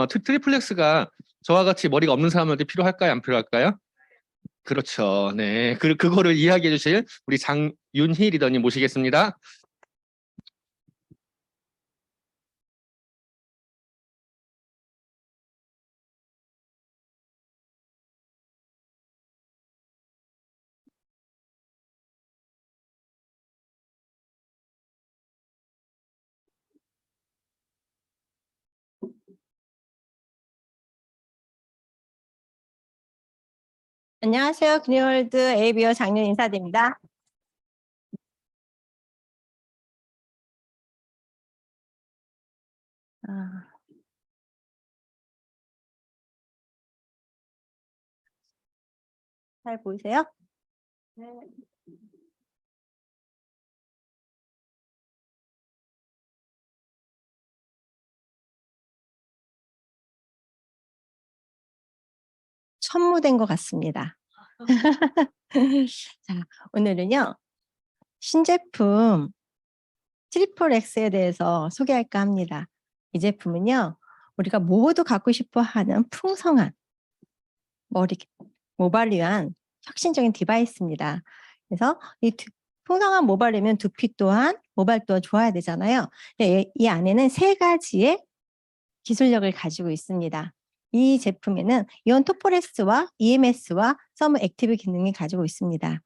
트리플렉스가 저와 같이 머리가 없는 사람한테 필요할까요? 안 필요할까요? 그렇죠. 네. 그거를 이야기해 주실 우리 장윤희 리더님 모시겠습니다. 안녕하세요. 그린월드 ABO 장윤 인사드립니다. 잘 보이세요? 네. 천무된 것 같습니다. 자, 오늘은요, 신제품 트리플 X에 대해서 소개할까 합니다. 이 제품은요, 우리가 모두 갖고 싶어 하는 풍성한 모발을 위한 혁신적인 디바이스입니다. 그래서 풍성한 모발이면 두피 또한 모발 또한 좋아야 되잖아요. 이 안에는 3가지의 기술력을 가지고 있습니다. 이 제품에는 이온 토포레스와 EMS와 서머 액티브 기능이 가지고 있습니다.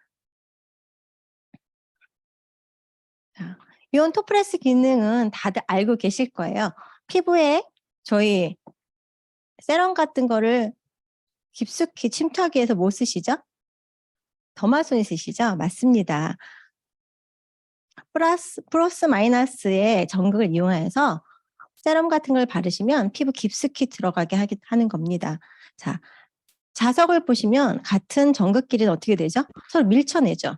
자, 이온 토포레스 기능은 다들 알고 계실 거예요. 피부에 저희 세럼 같은 거를 깊숙이 침투하기 위해서 뭐 쓰시죠? 더마손이 쓰시죠? 맞습니다. 플러스 마이너스의 전극을 이용해서 세럼 같은 걸 바르시면 피부 깊숙이 들어가게 하는 겁니다. 자, 자석을 보시면 같은 전극끼리는 어떻게 되죠? 서로 밀쳐내죠.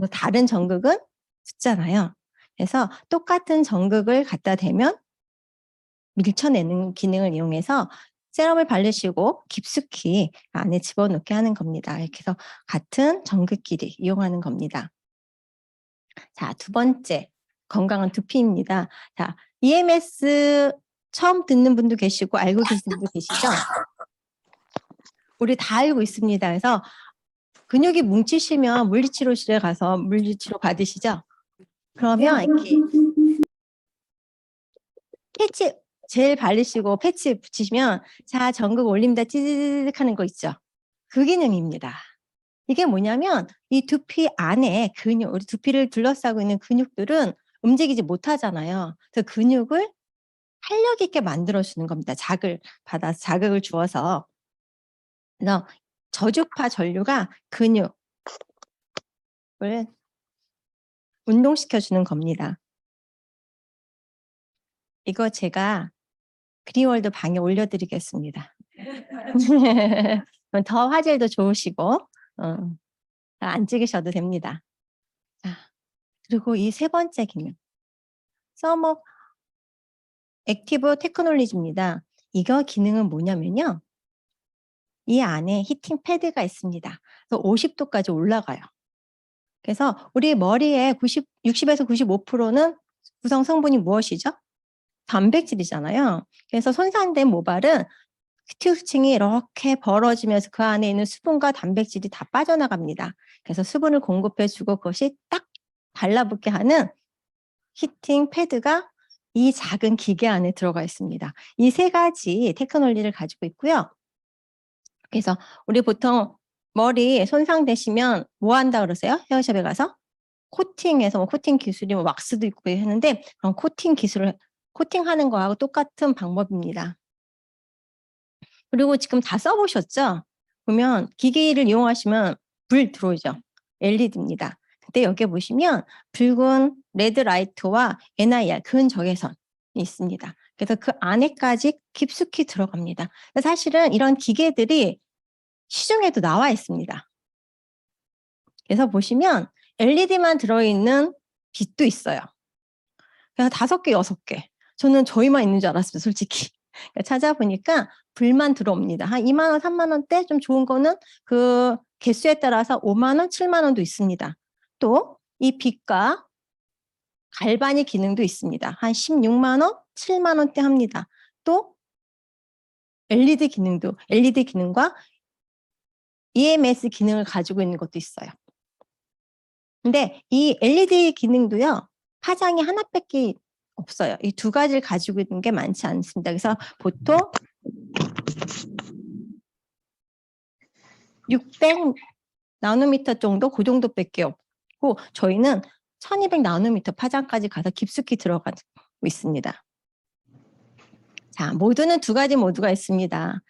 다른 전극은 붙잖아요. 그래서 똑같은 전극을 갖다 대면 밀쳐내는 기능을 이용해서 세럼을 바르시고 깊숙이 안에 집어넣게 하는 겁니다. 이렇게 해서 같은 전극끼리 이용하는 겁니다. 자, 2번째, 건강한 두피입니다. 자, EMS 처음 듣는 분도 계시고 알고 계시는 분도 계시죠? 우리 다 알고 있습니다. 그래서 근육이 뭉치시면 물리치료실에 가서 물리치료 받으시죠? 그러면 이렇게 패치 젤 바르시고 패치 붙이시면 자, 전극 올립니다. 찌릿 하는 거 있죠? 그 기능입니다. 이게 뭐냐면 이 두피 안에 근육, 우리 두피를 둘러싸고 있는 근육들은 움직이지 못하잖아요. 그 근육을 활력 있게 만들어주는 겁니다. 자극을 주어서. 그래서 저주파 전류가 근육을 운동시켜주는 겁니다. 이거 제가 그린월드 방에 올려드리겠습니다. 더 화질도 좋으시고 안 찍으셔도 됩니다. 자, 그리고 이 3번째 기능, 서머 액티브 테크놀리지입니다. 이거 기능은 뭐냐면요, 이 안에 히팅 패드가 있습니다. 그래서 50도까지 올라가요. 그래서 우리 머리에 60에서 95%는 구성 성분이 무엇이죠? 단백질이잖아요. 그래서 손상된 모발은 티슈층이 이렇게 벌어지면서 그 안에 있는 수분과 단백질이 다 빠져나갑니다. 그래서 수분을 공급해주고 그것이 딱 달라붙게 하는 히팅 패드가 이 작은 기계 안에 들어가 있습니다. 이 3가지 테크놀리를 가지고 있고요. 그래서 우리 보통 머리 손상되시면 뭐 한다 그러세요? 헤어샵에 가서? 코팅해서 코팅 기술이 왁스도 있고 했는데 그런 코팅하는 거하고 똑같은 방법입니다. 그리고 지금 다 써보셨죠? 보면 기기를 이용하시면 불 들어오죠. LED입니다. 근데 여기 보시면 붉은 레드 라이트와 NIR 근적외선이 있습니다. 그래서 그 안에까지 깊숙이 들어갑니다. 사실은 이런 기계들이 시중에도 나와 있습니다. 그래서 보시면 LED만 들어있는 빛도 있어요. 그래서 5개, 6개. 저는 저희만 있는 줄 알았어요, 솔직히. 찾아보니까 불만 들어옵니다. 한 2만 원, 3만 원대 좀 좋은 거는 그 개수에 따라서 5만 원, 7만 원도 있습니다. 또 이 빛과 갈바닉 기능도 있습니다. 한 16만 원, 7만 원대 합니다. 또 LED 기능과 EMS 기능을 가지고 있는 것도 있어요. 근데 이 LED 기능도요, 파장이 하나밖에 없어요. 이 두 가지를 가지고 있는 게 많지 않습니다. 그래서 보통 600 나노미터 정도 그 정도밖에 없고 저희는 1200 나노미터 파장까지 가서 깊숙이 들어가고 있습니다. 자, 모드는 두 가지 모드가 있습니다.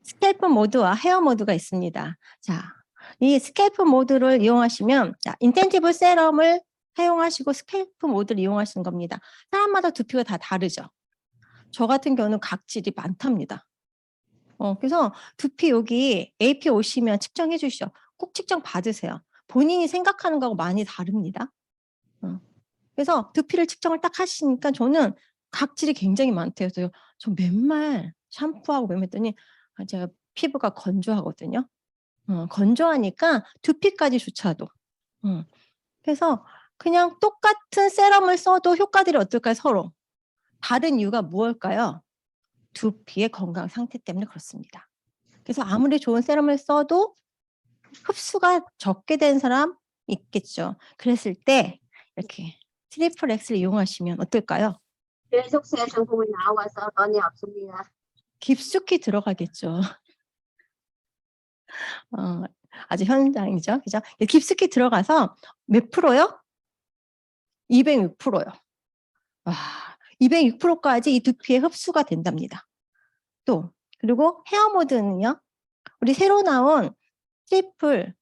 스캘프 모드와 헤어 모드가 있습니다. 자, 이 스캘프 모드를 이용하시면 인텐티브 세럼을 사용하시고 스캘프 모드를 이용하시는 겁니다. 사람마다 두피가 다 다르죠. 저 같은 경우는 각질이 많답니다. 그래서 두피 여기 AP 오시면 측정해 주시죠. 꼭 측정 받으세요. 본인이 생각하는 거하고 많이 다릅니다. 그래서 두피를 측정을 딱 하시니까 저는 각질이 굉장히 많대요. 그래서 저 맨날 샴푸하고 맨했더니 제가 피부가 건조하거든요. 건조하니까 두피까지조차도. 그래서 그냥 똑같은 세럼을 써도 효과들이 어떨까요? 서로. 다른 이유가 무엇일까요? 두피의 건강 상태 때문에 그렇습니다. 그래서 아무리 좋은 세럼을 써도 흡수가 적게 된 사람 있겠죠. 그랬을 때 이렇게 트리플 X를 이용하시면 어떨까요? 계속 새 상품이 나와서 돈이 없습니다. 깊숙이 들어가겠죠. 아주 현장이죠. 그죠? 깊숙이 들어가서 몇 프로요? 206%요. 와, 206%까지 이 두피에 흡수가 된답니다. 또 그리고 헤어 모드는요. 우리 새로 나온 트리플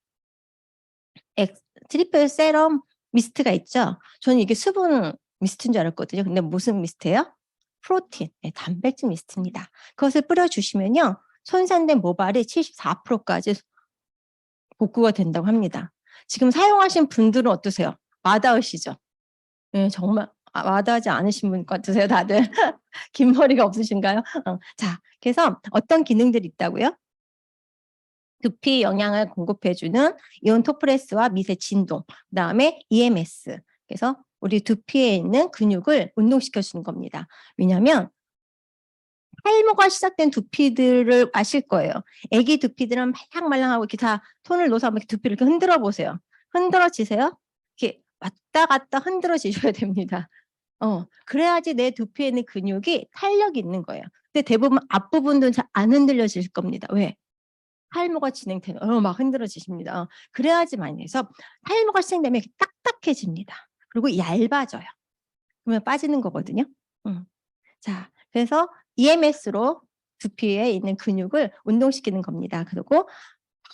세럼 미스트가 있죠. 저는 이게 수분 미스트인 줄 알았거든요. 근데 무슨 미스트예요? 프로틴, 단백질 미스트입니다. 그것을 뿌려주시면요. 손상된 모발이 74%까지 복구가 된다고 합니다. 지금 사용하신 분들은 어떠세요? 와닿으시죠? 네, 정말 와닿지 않으신 분 같으세요, 다들? 긴 머리가 없으신가요? 자, 그래서 어떤 기능들이 있다고요? 두피 영양을 공급해주는 이온 토프레스와 미세 진동, 그다음에 EMS. 그래서 우리 두피에 있는 근육을 운동시켜주는 겁니다. 왜냐하면 탈모가 시작된 두피들을 아실 거예요. 아기 두피들은 말랑말랑하고 이렇게 다 손을 놓아서 이렇게 두피를 이렇게 흔들어 보세요. 흔들어지세요? 이렇게 왔다 갔다 흔들어지셔야 됩니다. 그래야지 내 두피에 있는 근육이 탄력이 있는 거예요. 근데 대부분 앞부분도 잘 안 흔들려질 겁니다. 왜? 탈모가 진행되면 막 흔들어지십니다. 그래야지만 해서 탈모가 진행되면 딱딱해집니다. 그리고 얇아져요. 그러면 빠지는 거거든요. 자, 그래서 EMS로 두피에 있는 근육을 운동시키는 겁니다. 그리고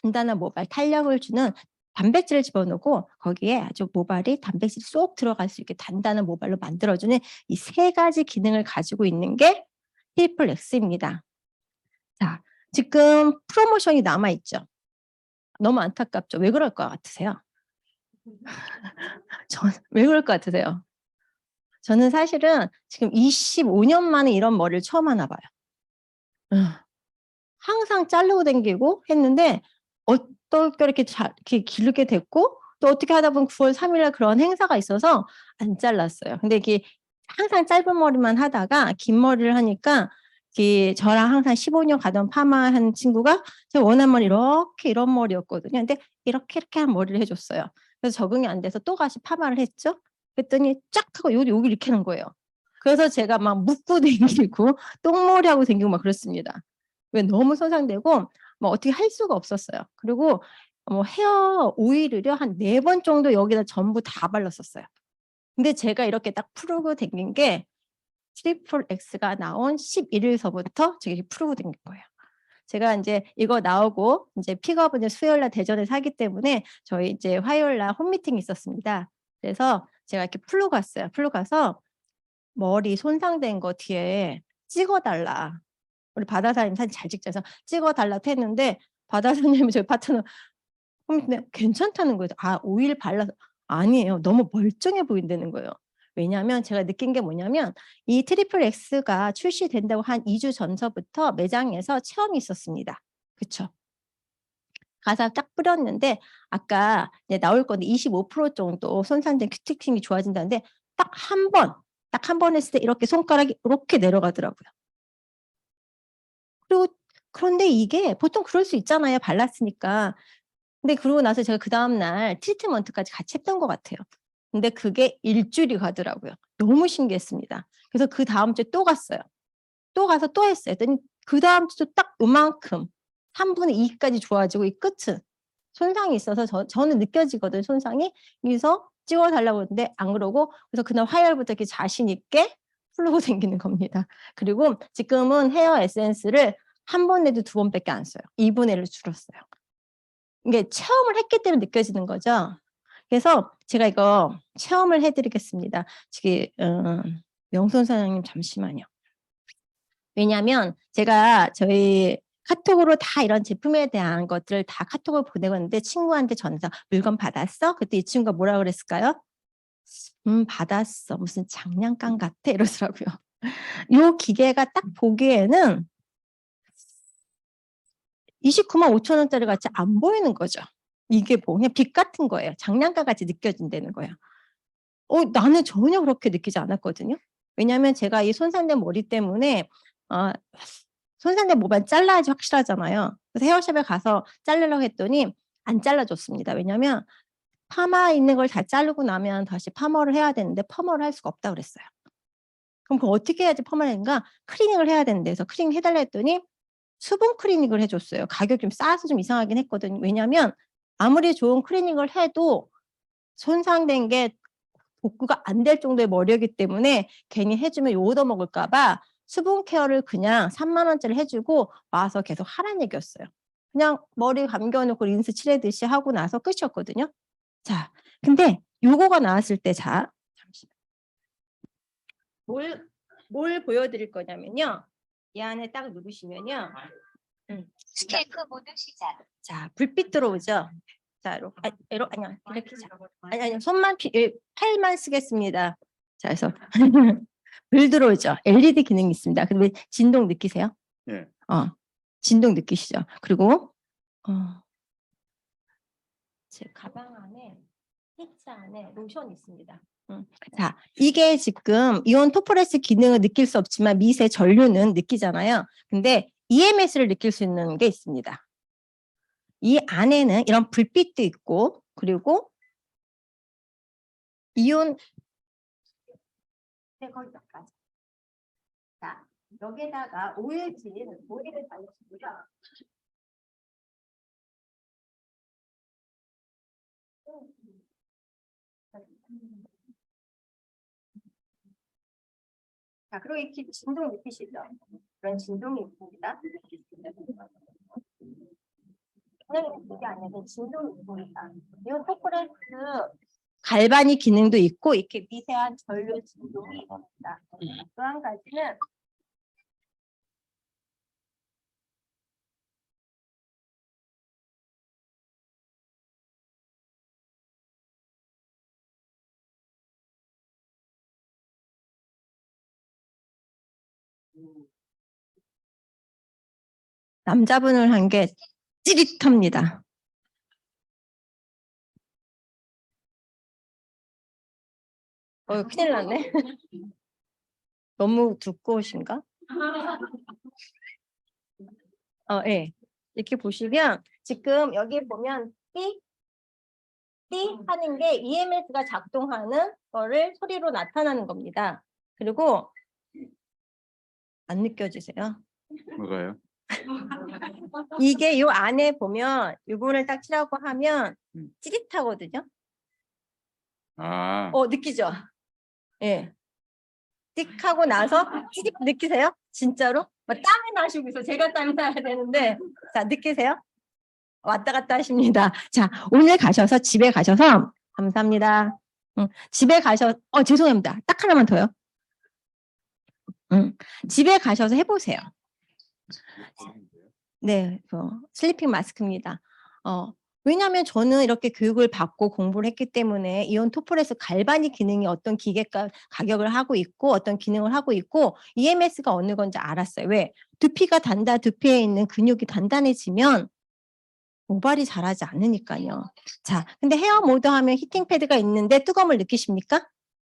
단단한 모발 탄력을 주는 단백질을 집어넣고 거기에 아주 모발이 단백질이 쏙 들어갈 수 있게 단단한 모발로 만들어주는 이 세 가지 기능을 가지고 있는 게 트리플 X입니다. 자, 지금 프로모션이 남아있죠. 너무 안타깝죠. 왜 그럴 것 같으세요? 왜 그럴 것 같으세요? 저는 사실은 지금 25년 만에 이런 머리를 처음 하나 봐요. 항상 자르고 다니고 했는데 어떻게 이렇게 이렇게 기르게 됐고 또 어떻게 하다 보면 9월 3일에 그런 행사가 있어서 안 잘랐어요. 근데 이게 항상 짧은 머리만 하다가 긴 머리를 하니까 저랑 항상 15년 가던 파마한 친구가 제가 원하는 머리 이렇게 이런 머리였거든요. 근데 이렇게 한 머리를 해줬어요. 그래서 적응이 안 돼서 또 다시 파마를 했죠. 그랬더니 쫙 하고 여기 이렇게 하는 거예요. 그래서 제가 막 묶고 다니고 똥머리하고 다니고 막 그랬습니다. 왜 너무 손상되고 뭐 어떻게 할 수가 없었어요. 그리고 헤어 오일을요 한 4번 정도 여기다 전부 다 발랐었어요. 근데 제가 이렇게 딱 푸르고 다닌 게 트리플 X가 나온 11일서부터 제가 푸르고 다닌 거예요. 제가 이제 이거 나오고 이제 픽업은 수요일날 대전에서 하기 때문에 저희 이제 화요일날 홈미팅이 있었습니다. 그래서 제가 이렇게 풀로 갔어요. 풀로 가서 머리 손상된 거 뒤에 찍어달라. 우리 바다사님 사진 잘 찍자서 찍어달라고 했는데 바다사님이 저희 파트너 괜찮다는 거예요. 오일 발라서 아니에요. 너무 멀쩡해 보인다는 거예요. 왜냐하면 제가 느낀 게 뭐냐면 이 트리플 X가 출시된다고 한 2주 전서부터 매장에서 체험이 있었습니다. 그렇죠? 가서 딱 뿌렸는데 아까 이제 나올 건데 25% 정도 손상된 큐티클이 좋아진다는데 딱 한 번 했을 때 이렇게 손가락이 이렇게 내려가더라고요. 그리고 그런데 이게 보통 그럴 수 있잖아요. 발랐으니까. 근데 그러고 나서 제가 그 다음날 트리트먼트까지 같이 했던 것 같아요. 근데 그게 일주일이 가더라고요. 너무 신기했습니다. 그래서 그 다음 주에 또 갔어요. 또 가서 또 했어요. 그랬더니 그 다음 주도 딱 요만큼 3분의 2까지 좋아지고 이 끝은 손상이 있어서 저는 느껴지거든요. 손상이. 그래서 찍어달라고 했는데 안 그러고 그래서 그날 화요일부터 이렇게 자신 있게 풀고 생기는 겁니다. 그리고 지금은 헤어 에센스를 한 번 내도 2번밖에 안 써요. 2분의 1로 줄었어요. 이게 체험을 했기 때문에 느껴지는 거죠. 그래서 제가 이거 체험을 해드리겠습니다. 지금 명선 사장님 잠시만요. 왜냐하면 제가 저희 카톡으로 다 이런 제품에 대한 것들을 다 카톡을 보내고 있는데 친구한테 전해서 물건 받았어? 그때 이 친구가 뭐라 그랬을까요? 받았어. 무슨 장난감 같아? 이러더라고요. 이 기계가 딱 보기에는 29만 5천 원짜리 같이 안 보이는 거죠. 이게 뭐 그냥 빛 같은 거예요. 장난감 같이 느껴진다는 거예요. 나는 전혀 그렇게 느끼지 않았거든요. 왜냐하면 제가 이 손상된 머리 때문에 손상된 모발 잘라야지 확실하잖아요. 그래서 헤어샵에 가서 자르려고 했더니 안 잘라줬습니다. 왜냐하면 파마 있는 걸 다 자르고 나면 다시 파머를 해야 되는데 파머를 할 수가 없다고 그랬어요. 그럼 어떻게 해야지 파마를 하는가? 클리닝을 해야 되는데 그래서 클리닝 해달라 했더니 수분 클리닝을 해줬어요. 가격이 좀 싸서 좀 이상하긴 했거든요. 왜냐하면 아무리 좋은 클리닝을 해도 손상된 게 복구가 안 될 정도의 머리이기 때문에 괜히 해주면 욕 얻어먹을까 봐 수분 케어를 그냥 3만 원짜리 해주고 와서 계속 하라는 얘기였어요. 그냥 머리 감겨놓고 린스 칠해듯이 하고 나서 끝이었거든요. 자, 근데 요거가 나왔을 때 자, 잠시만. 뭘 보여드릴 거냐면요. 이 안에 딱 누르시면요. 스케이프 모드 시작. 자, 불빛 들어오죠? 자, 아니요. 이렇게 자. 아니, 팔만 쓰겠습니다. 자, 그래서 불 들어오죠? LED 기능이 있습니다. 근데 진동 느끼세요? 예. 진동 느끼시죠? 그리고 제 가방 안에 히트 안에 로션이 있습니다. 자, 이게 지금 이온 토퍼레스 기능을 느낄 수 없지만 미세 전류는 느끼잖아요. 근데 EMS를 느낄 수 있는 게 있습니다. 이 안에는 이런 불빛도 있고 그리고 이온 거기까지. 자, 여기다가 오일진 모리를 발랐습니다. 자, 그리고 이렇게 진동 느끼시죠? 그런 진동이 있습니다. 그냥 이게 아니라 진동이 있습니다. 이 토퍼레스 갈바닉 기능도 있고 이렇게 미세한 전류 진동이 있습니다. 또 한 가지는 남자분을 한 게 찌릿합니다. 큰일 났네. 너무 두꺼우신가? 예. 이렇게 보시면 지금 여기 보면 삐 하는 게 EMS가 작동하는 거를 소리로 나타나는 겁니다. 그리고 안 느껴지세요? 뭐가요? 이게 요 안에 보면 이거를 딱 칠하고 하면 찌릿하거든요. 느끼죠? 예. 띡 하고 나서 찌릿 느끼세요? 진짜로? 막 땀이 나시고 있어. 제가 땀이 나야 되는데. 자, 느끼세요? 왔다 갔다 하십니다. 자, 오늘 가셔서 집에 가셔서 감사합니다. 집에 죄송합니다. 딱 하나만 더요. 집에 가셔서 해보세요. 네, 슬리핑 마스크입니다. 왜냐하면 저는 이렇게 교육을 받고 공부를 했기 때문에 이온 토퍼레스 갈바닉 기능이 어떤 기계가 가격을 하고 있고 어떤 기능을 하고 있고 EMS가 어느 건지 알았어요. 왜? 두피에 있는 근육이 단단해지면 모발이 자라지 않으니까요. 자, 근데 헤어 모드 하면 히팅 패드가 있는데 뜨거움을 느끼십니까?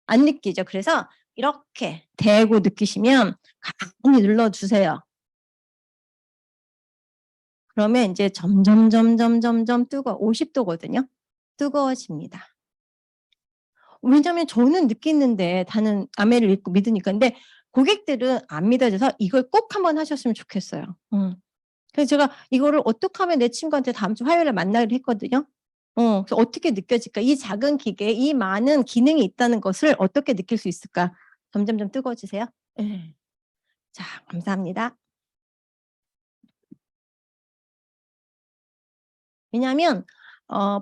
안 느끼죠. 그래서 이렇게 대고 느끼시면 가만히 눌러주세요. 그러면 이제 점점 50도거든요. 뜨거워집니다. 왜냐하면 저는 느끼는데 다는 아멘을 믿고 믿으니까. 근데 고객들은 안 믿어져서 이걸 꼭 한번 하셨으면 좋겠어요. 그래서 제가 이거를 어떻게 하면 내 친구한테 다음 주 화요일에 만나기로 했거든요. 그래서 어떻게 느껴질까? 이 작은 기계에 이 많은 기능이 있다는 것을 어떻게 느낄 수 있을까? 점점 뜨거워지세요. 네. 자, 감사합니다. 왜냐하면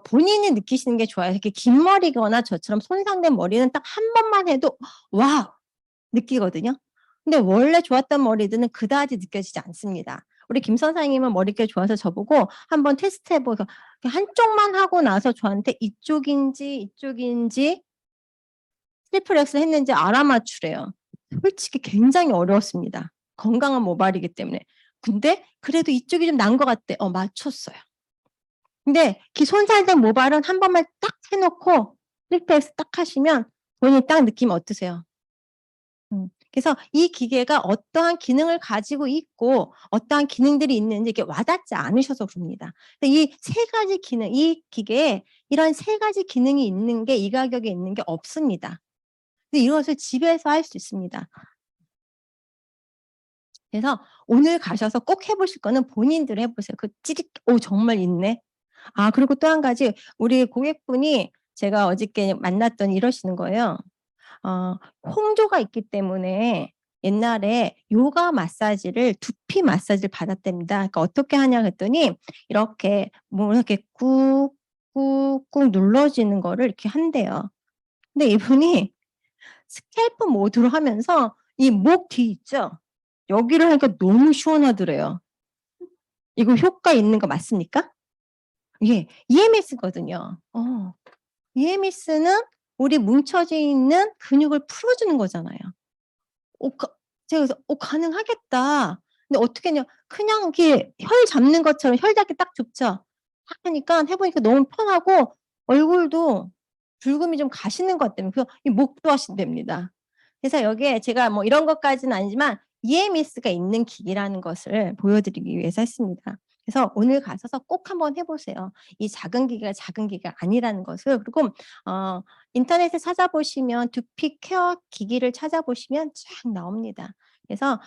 본인이 느끼시는 게 좋아요. 이렇게 긴 머리거나 저처럼 손상된 머리는 딱 한 번만 해도 와 느끼거든요. 근데 원래 좋았던 머리들은 그다지 느껴지지 않습니다. 우리 김 선생님은 머릿결 좋아서 저보고 한번 테스트 해보고 한쪽만 하고 나서 저한테 이쪽인지 트리플 X 했는지 알아맞추래요. 솔직히 굉장히 어려웠습니다. 건강한 모발이기 때문에. 근데 그래도 이쪽이 좀 난 것 같대. 맞췄어요. 근데 손상된 모발은 한 번만 딱 해놓고 트리플 X 딱 하시면 본인이 딱 느낌 어떠세요? 그래서 이 기계가 어떠한 기능을 가지고 있고 어떠한 기능들이 있는지 이렇게 와닿지 않으셔서 그럽니다. 이 세 가지 기능, 이 기계에 이런 세 가지 기능이 있는 게 이 가격에 있는 게 없습니다. 근데 이것을 집에서 할 수 있습니다. 그래서 오늘 가셔서 꼭 해보실 거는 본인들 해보세요. 그 찌릿, 정말 있네. 그리고 또 한 가지 우리 고객분이 제가 어저께 만났더니 이러시는 거예요. 홍조가 있기 때문에 옛날에 요가 마사지를 두피 마사지를 받았답니다. 그러니까 어떻게 하냐 그랬더니 이렇게 뭐 이렇게 꾹꾹꾹 눌러지는 거를 이렇게 한대요. 근데 이분이 스캘프 모드로 하면서 이 목 뒤 있죠? 여기를 하니까 너무 시원하더래요. 이거 효과 있는 거 맞습니까? 예, EMS거든요. EMS는 우리 뭉쳐져 있는 근육을 풀어주는 거잖아요. 제가 그래서 가능하겠다. 근데 어떻게 했냐? 그냥 이렇게 혈 잡는 것처럼 혈 잡기 딱 좋죠. 하니까 해보니까 너무 편하고 얼굴도 붉음이 좀 가시는 것 같다면 그래서 이 목도 하신답니다. 그래서 여기에 제가 뭐 이런 것까지는 아니지만 EMS가 있는 기기라는 것을 보여드리기 위해서 했습니다. 그래서 오늘 가셔서 꼭 한번 해보세요. 이 작은 기계가 작은 기계가 아니라는 것을. 그리고 인터넷에 찾아보시면 두피 케어 기기를 찾아보시면 쫙 나옵니다. 그래서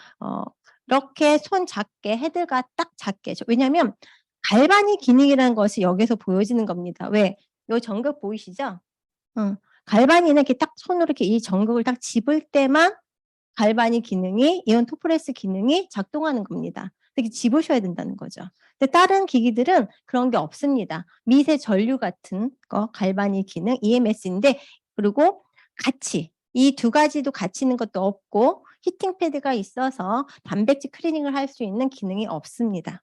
이렇게 손 작게 헤드가 딱 작게. 왜냐하면 갈바닉 기능이라는 것이 여기서 보여지는 겁니다. 왜? 요 전극 보이시죠? 갈바닉은 이렇게 딱 손으로 이렇게 이 전극을 딱 집을 때만 갈바닉 기능이 이온 토프레스 기능이 작동하는 겁니다. 이렇게 집으셔야 된다는 거죠. 근데 다른 기기들은 그런 게 없습니다. 미세 전류 같은 거 갈바닉 기능 EMS인데 그리고 같이 이 두 가지도 같이 있는 것도 없고 히팅 패드가 있어서 단백질 클리닝을 할 수 있는 기능이 없습니다.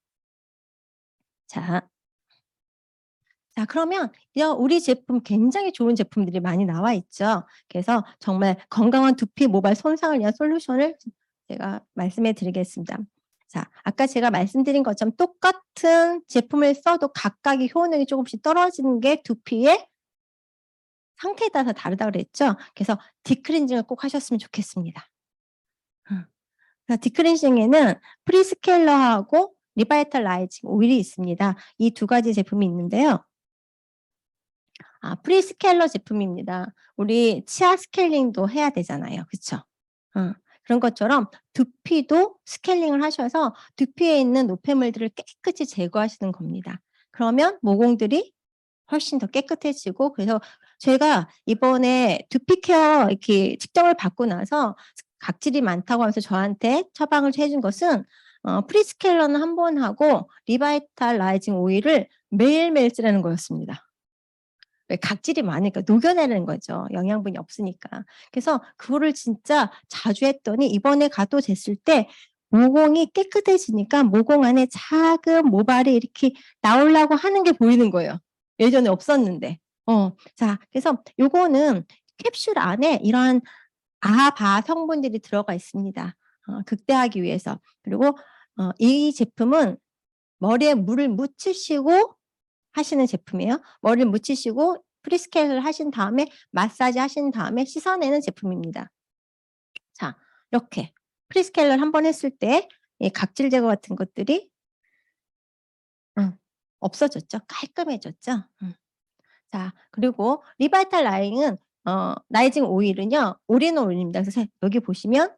자, 그러면 우리 제품 굉장히 좋은 제품들이 많이 나와 있죠. 그래서 정말 건강한 두피 모발 손상을 위한 솔루션을 제가 말씀해 드리겠습니다. 자, 아까 제가 말씀드린 것처럼 똑같은 제품을 써도 각각의 효능이 조금씩 떨어지는 게 두피의 상태에 따라서 다르다고 그랬죠. 그래서 디클렌징을 꼭 하셨으면 좋겠습니다. 디클렌징에는 프리스켈러하고 리바이탈라이징 오일이 있습니다. 이 두 가지 제품이 있는데요. 프리스켈러 제품입니다. 우리 치아 스케일링도 해야 되잖아요. 그렇죠? 그런 것처럼 두피도 스케일링을 하셔서 두피에 있는 노폐물들을 깨끗이 제거하시는 겁니다. 그러면 모공들이 훨씬 더 깨끗해지고 그래서 제가 이번에 두피 케어 이렇게 측정을 받고 나서 각질이 많다고 하면서 저한테 처방을 해준 것은 프리스켈러는 한 번 하고 리바이탈라이징 오일을 매일매일 쓰라는 거였습니다. 각질이 많으니까 녹여내는 거죠. 영양분이 없으니까. 그래서 그거를 진짜 자주 했더니 이번에 가도 됐을 때 모공이 깨끗해지니까 모공 안에 작은 모발이 이렇게 나오려고 하는 게 보이는 거예요. 예전에 없었는데. 자, 그래서 요거는 캡슐 안에 이러한 아바 성분들이 들어가 있습니다. 극대화하기 위해서. 그리고 이 제품은 머리에 물을 묻히시고 하시는 제품이에요. 머리를 묻히시고 프리스케일을 하신 다음에 마사지 하신 다음에 씻어내는 제품입니다. 자, 이렇게 프리스케일을 한번 했을 때 각질 제거 같은 것들이 없어졌죠. 깔끔해졌죠. 자, 그리고 리바이탈 라이징 오일은요, 올인원 오일입니다. 그래서 여기 보시면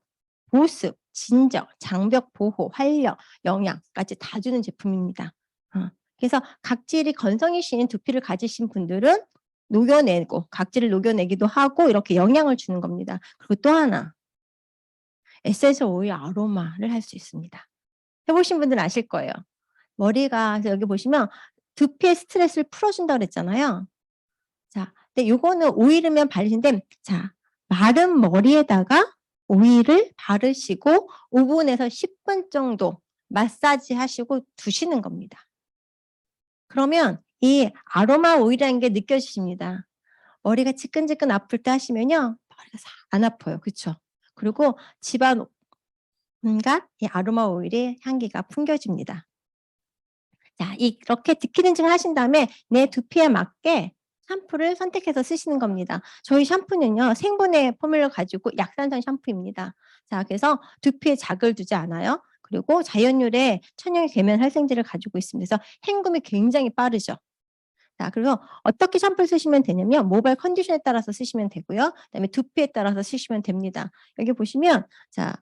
보습, 진정, 장벽 보호, 활력, 영양까지 다 주는 제품입니다. 그래서 각질이 건성이신 두피를 가지신 분들은 녹여내고 각질을 녹여내기도 하고 이렇게 영양을 주는 겁니다. 그리고 또 하나 에센셜 오일 아로마를 할 수 있습니다. 해보신 분들은 아실 거예요. 머리가 여기 보시면 두피의 스트레스를 풀어준다고 그랬잖아요. 자, 근데 요거는 오일이면 바르신데, 자, 마른 머리에다가 오일을 바르시고 5분에서 10분 정도 마사지 하시고 두시는 겁니다. 그러면 이 아로마 오일이라는 게 느껴지십니다. 머리가 지끈지끈 아플 때 하시면요, 머리가 싹 안 아파요. 그렇죠? 그리고 집안 온갖 이 아로마 오일의 향기가 풍겨집니다. 자, 이렇게 디클렌징을 하신 다음에 내 두피에 맞게 샴푸를 선택해서 쓰시는 겁니다. 저희 샴푸는요, 생분해 포뮬러 가지고 약산성 샴푸입니다. 자, 그래서 두피에 자극을 두지 않아요. 그리고 자연유래 천연 계면 활성제를 가지고 있습니다. 그래서 헹굼이 굉장히 빠르죠. 자, 그래서 어떻게 샴푸를 쓰시면 되냐면 모발 컨디션에 따라서 쓰시면 되고요. 그다음에 두피에 따라서 쓰시면 됩니다. 여기 보시면 자,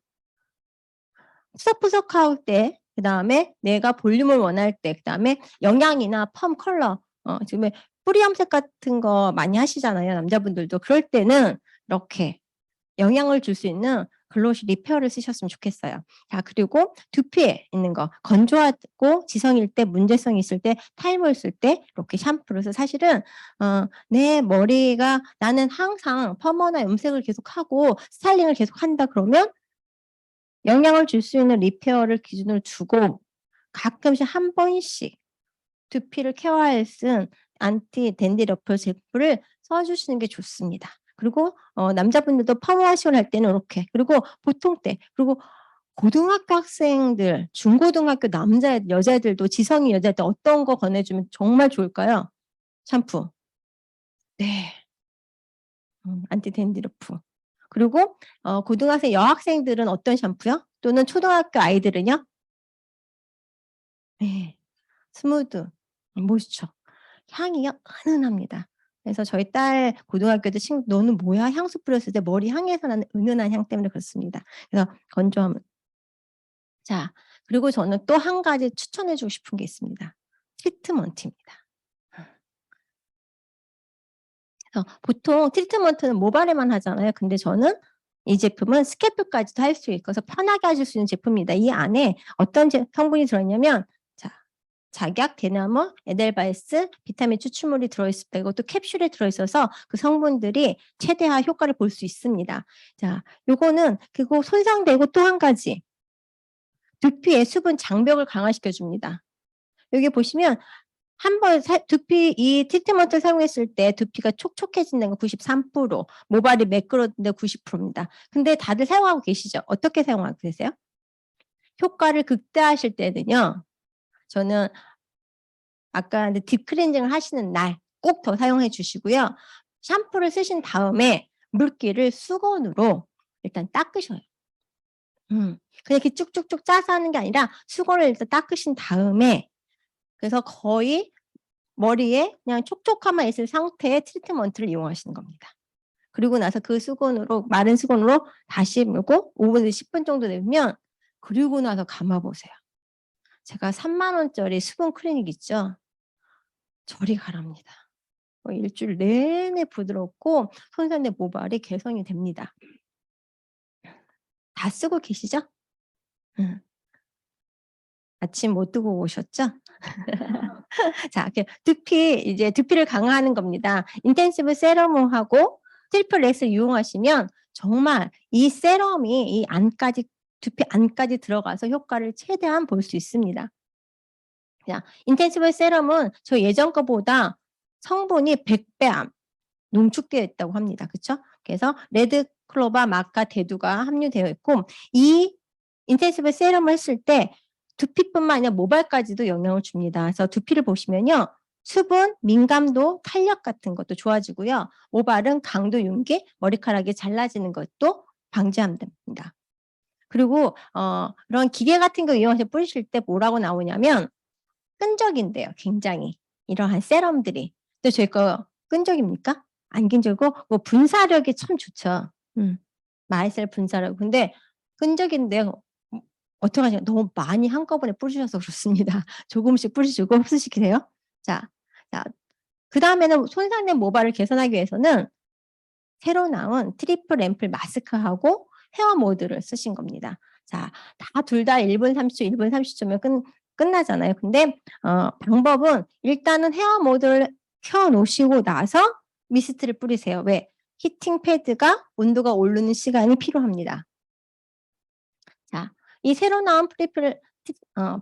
푸석푸석할 때, 그 다음에 내가 볼륨을 원할 때, 그 다음에 영양이나 펌 컬러, 지금 뿌리 염색 같은 거 많이 하시잖아요. 남자분들도. 그럴 때는 이렇게 영양을 줄 수 있는 글로시 리페어를 쓰셨으면 좋겠어요. 자, 그리고 두피에 있는 거 건조하고 지성일 때 문제성이 있을 때 탈모 있을 때 이렇게 샴푸를 해서 사실은 내 머리가 나는 항상 펌머나 염색을 계속하고 스타일링을 계속한다 그러면 영양을 줄 수 있는 리페어를 기준으로 두고 가끔씩 한 번씩 두피를 케어할 쓴 안티 댄디러프 제품을 써주시는 게 좋습니다. 그리고 남자분들도 펌워싱을 할 때는 이렇게, 그리고 보통 때, 그리고 고등학교 학생들, 중고등학교 여자들도 지성인 여자들 어떤 거 권해주면 정말 좋을까요? 샴푸. 네. 안티 댄디러프. 그리고 고등학생 여학생들은 어떤 샴푸요? 또는 초등학교 아이들은요? 네. 스무드, 모이스처. 향이요? 은은합니다. 그래서 저희 딸 고등학교 때 친구 너는 뭐야? 향수 뿌렸을 때 머리 향에서 나는 은은한 향 때문에 그렇습니다. 그래서 건조함은. 자, 그리고 저는 또 한 가지 추천해 주고 싶은 게 있습니다. 트리트먼트입니다. 보통 트리트먼트는 모발에만 하잖아요. 근데 저는 이 제품은 스캘프까지도 할 수 있어서 편하게 하실 수 있는 제품입니다. 이 안에 어떤 성분이 들어있냐면 작약, 대나무, 에델바이스, 비타민 추출물이 들어있습니다. 이것도 캡슐에 들어있어서 그 성분들이 최대화 효과를 볼 수 있습니다. 자, 요거는 그거 손상되고 또 한 가지 두피의 수분 장벽을 강화시켜 줍니다. 여기 보시면 한번 두피 이 트리트먼트를 사용했을 때 두피가 촉촉해진다는 건 93%, 모발이 매끄러진다 90%입니다. 근데 다들 사용하고 계시죠? 어떻게 사용하고 계세요? 효과를 극대화하실 때는요. 저는 아까 딥클렌징을 하시는 날 꼭 더 사용해 주시고요. 샴푸를 쓰신 다음에 물기를 수건으로 일단 닦으셔요. 그냥 이렇게 쭉쭉쭉 짜서 하는 게 아니라 수건을 일단 닦으신 다음에 그래서 거의 머리에 그냥 촉촉함만 있을 상태의 트리트먼트를 이용하시는 겁니다. 그리고 나서 그 수건으로 마른 수건으로 다시 물고 5분에서 10분 정도 내면 그리고 나서 감아보세요. 제가 3만 원짜리 수분 클리닉 있죠? 저리 가랍니다. 일주일 내내 부드럽고 손상대 모발이 개선이 됩니다. 다 쓰고 계시죠? 아침 못 뜨고 오셨죠? 자, 이제 두피를 강화하는 겁니다. 인텐시브 세럼하고 트리플 X를 이용하시면 정말 이 세럼이 이 안까지 두피 안까지 들어가서 효과를 최대한 볼 수 있습니다. 자, 인텐시브 세럼은 저 예전 거보다 성분이 100배 농축되어 있다고 합니다. 그렇죠? 그래서 레드 클로바, 마카, 대두가 함유되어 있고 이 인텐시브 세럼을 했을 때 두피뿐만 아니라 모발까지도 영향을 줍니다. 그래서 두피를 보시면요. 수분, 민감도, 탄력 같은 것도 좋아지고요. 모발은 강도, 윤기, 머리카락이 잘라지는 것도 방지합니다. 그리고 이런 기계 같은 거 이용해서 뿌리실 때 뭐라고 나오냐면 끈적인데요. 굉장히 이러한 세럼들이. 근데 저희 거 끈적입니까? 안 끈적이고 뭐 분사력이 참 좋죠. 마이셀 분사력. 근데 끈적인데요. 어떡하냐. 너무 많이 한꺼번에 뿌리셔서 그렇습니다. 조금씩 뿌리시고 흡수시키세요. 자, 그 다음에는 손상된 모발을 개선하기 위해서는 새로 나온 트리플 앰플 마스크하고 헤어 모드를 쓰신 겁니다. 자, 둘 다 1분 30초, 1분 30초면 끝나잖아요. 근데 방법은 일단은 헤어 모드를 켜 놓으시고 나서 미스트를 뿌리세요. 왜? 히팅 패드가 온도가 오르는 시간이 필요합니다. 자, 이 새로 나온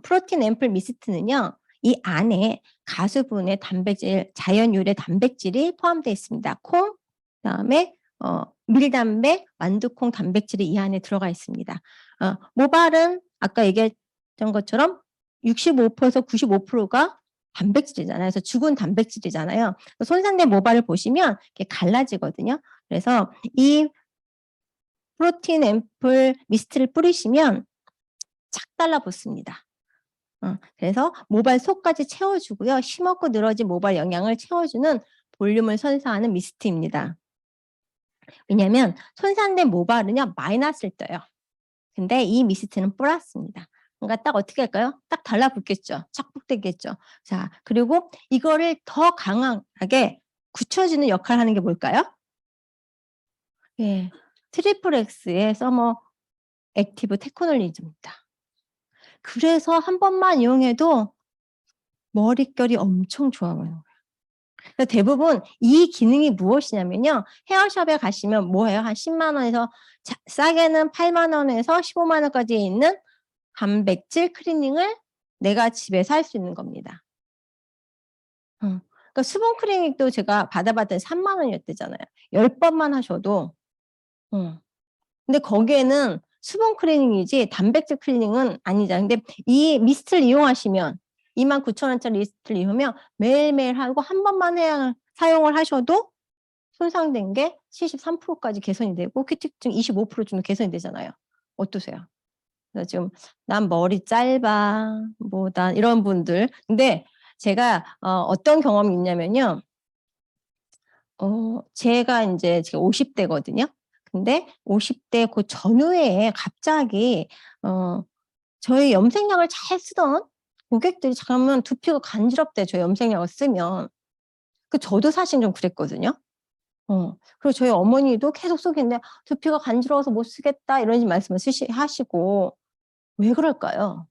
프로틴 앰플 미스트는요. 이 안에 가수분해 단백질, 자연유래 단백질이 포함되어 있습니다. 콩, 그다음에 밀단백, 완두콩 단백질이 이 안에 들어가 있습니다. 모발은 아까 얘기했던 것처럼 65%에서 95%가 단백질이잖아요. 그래서 죽은 단백질이잖아요. 손상된 모발을 보시면 이렇게 갈라지거든요. 그래서 이 프로틴 앰플 미스트를 뿌리시면 착 달라붙습니다. 그래서 모발 속까지 채워주고요. 힘없고 늘어진 모발 영양을 채워주는 볼륨을 선사하는 미스트입니다. 왜냐하면 손상된 모발은요. 마이너스를 떠요. 근데 이 미스트는 플러스입니다. 그러니까 딱 어떻게 할까요? 딱 달라붙겠죠. 착붙되겠죠. 자, 그리고 이거를 더 강하게 굳혀주는 역할을 하는 게 뭘까요? 예, 트리플 X의 서머 액티브 테크놀리즈입니다. 그래서 한 번만 이용해도 머릿결이 엄청 좋아 보여요. 대부분 이 기능이 무엇이냐면요. 헤어샵에 가시면 뭐예요? 한 10만 원에서 싸게는 8만 원에서 15만 원까지 있는 단백질 클리닝을 내가 집에서 할 수 있는 겁니다. 그러니까 수분 클리닝도 제가 받아봤더니 3만 원이었대잖아요. 10번만 하셔도. 근데 거기에는 수분 클리닝이지 단백질 클리닝은 아니잖아요. 근데 이 미스트를 이용하시면 29,000원짜리 미스트를 이용하면 매일매일 하고 한 번만 사용을 하셔도 손상된 게 73%까지 개선이 되고 큐티증 25% 정도 개선이 되잖아요. 어떠세요? 그래서 지금 난 머리 짧아, 난 이런 분들. 근데 제가 어떤 경험이 있냐면요. 제가 이제 지금 50대거든요. 근데 50대 그 전후에 갑자기 저희 염색약을 잘 쓰던 고객들이 잠깐만 두피가 간지럽대. 저 염색약을 쓰면. 저도 사실 좀 그랬거든요. 그리고 저희 어머니도 계속 쓰겠는데 두피가 간지러워서 못 쓰겠다 이런 말씀을 하시고 왜 그럴까요?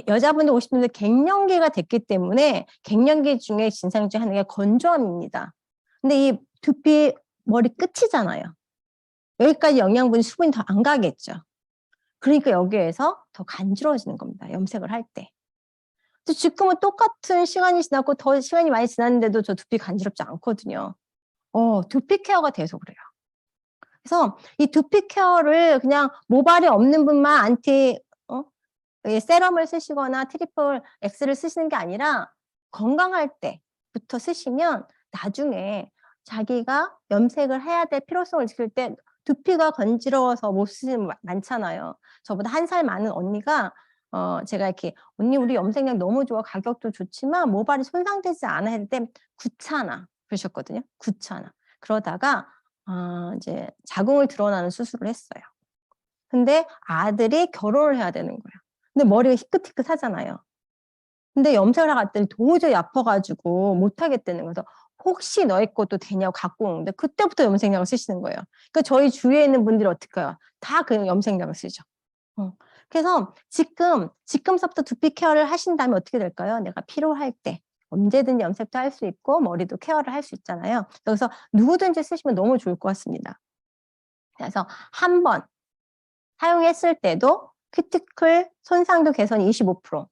여자분들 50대인데 갱년기가 됐기 때문에 갱년기 중에 진상 중에 하나가 건조함입니다. 근데 이 두피 머리 끝이잖아요. 여기까지 영양분이 수분이 더 안 가겠죠. 그러니까 여기에서 더 간지러워지는 겁니다. 염색을 할 때. 지금은 똑같은 시간이 지났고 더 시간이 많이 지났는데도 저 두피 간지럽지 않거든요. 두피 케어가 돼서 그래요. 그래서 이 두피 케어를 그냥 모발이 없는 분만 세럼을 쓰시거나 트리플 X를 쓰시는 게 아니라 건강할 때부터 쓰시면 나중에 자기가 염색을 해야 될 필요성을 느낄 때 두피가 건지러워서 못 쓰시는 분 많잖아요. 저보다 한 살 많은 언니가 제가 이렇게 언니 우리 염색약 너무 좋아 가격도 좋지만 모발이 손상되지 않아 했을 때 귀찮아 그러셨거든요. 귀찮아. 그러다가 이제 자궁을 드러나는 수술을 했어요. 근데 아들이 결혼을 해야 되는 거예요. 근데 머리가 희끗희끗하잖아요. 근데 염색을 하고 갔더니 도저히 아파가지고 못하겠다는 거예요. 혹시 너의 것도 되냐고 갖고 오는데 그때부터 염색약을 쓰시는 거예요. 그러니까 저희 주위에 있는 분들이 어떻게 해요? 다 그 염색약을 쓰죠. 그래서 지금서부터 두피 케어를 하신다면 어떻게 될까요? 내가 필요할 때 언제든지 염색도 할 수 있고 머리도 케어를 할 수 있잖아요. 그래서 누구든지 쓰시면 너무 좋을 것 같습니다. 그래서 한 번 사용했을 때도 큐티클 손상도 개선이 25%,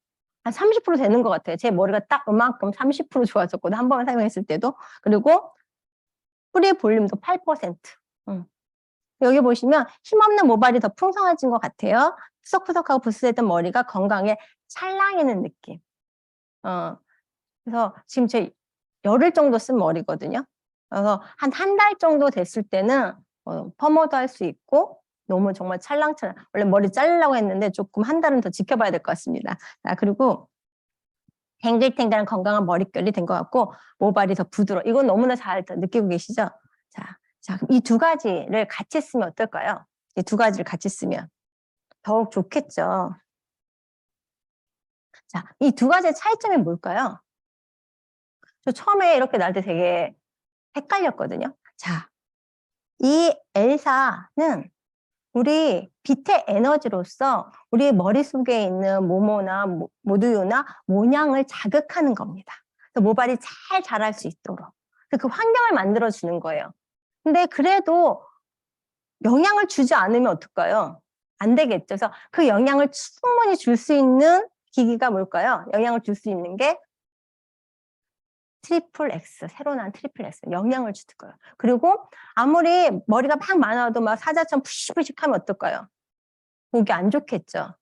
한 30% 되는 것 같아요. 제 머리가 딱 이만큼 30% 좋아졌거든요. 한 번 사용했을 때도. 그리고 뿌리 볼륨도 8%. 여기 보시면 힘없는 모발이 더 풍성해진 것 같아요. 푸석푸석하고 부스했던 머리가 건강에 찰랑이는 느낌. 그래서 지금 제 열흘 정도 쓴 머리거든요. 그래서 한 달 정도 됐을 때는 펌어도 할 수 있고 너무 정말 찰랑찰랑. 원래 머리 자르려고 했는데 조금 한 달은 더 지켜봐야 될 것 같습니다. 자, 그리고 탱글탱글한 건강한 머릿결이 된 것 같고 모발이 더 부드러워. 이건 너무나 잘 느끼고 계시죠? 자, 그럼 이 두 가지를 같이 쓰면 어떨까요? 이 두 가지를 같이 쓰면 더욱 좋겠죠. 자, 이 두 가지의 차이점이 뭘까요? 저 처음에 이렇게 날 때 되게 헷갈렸거든요. 자, 이 엘사는 우리 빛의 에너지로서 우리 머릿속에 있는 모모나 모두요나 모냥을 자극하는 겁니다. 그래서 모발이 잘 자랄 수 있도록 그 환경을 만들어주는 거예요. 근데 그래도 영향을 주지 않으면 어떨까요? 안 되겠죠. 그래서 그 영향을 충분히 줄 수 있는 기기가 뭘까요? 영향을 줄 수 있는 게 트리플 X, 새로 나온 트리플 X, 영향을 줄 거예요. 그리고 아무리 머리가 막 많아도 막 사자처럼 푸식푸식하면 어떨까요? 보기 안 좋겠죠.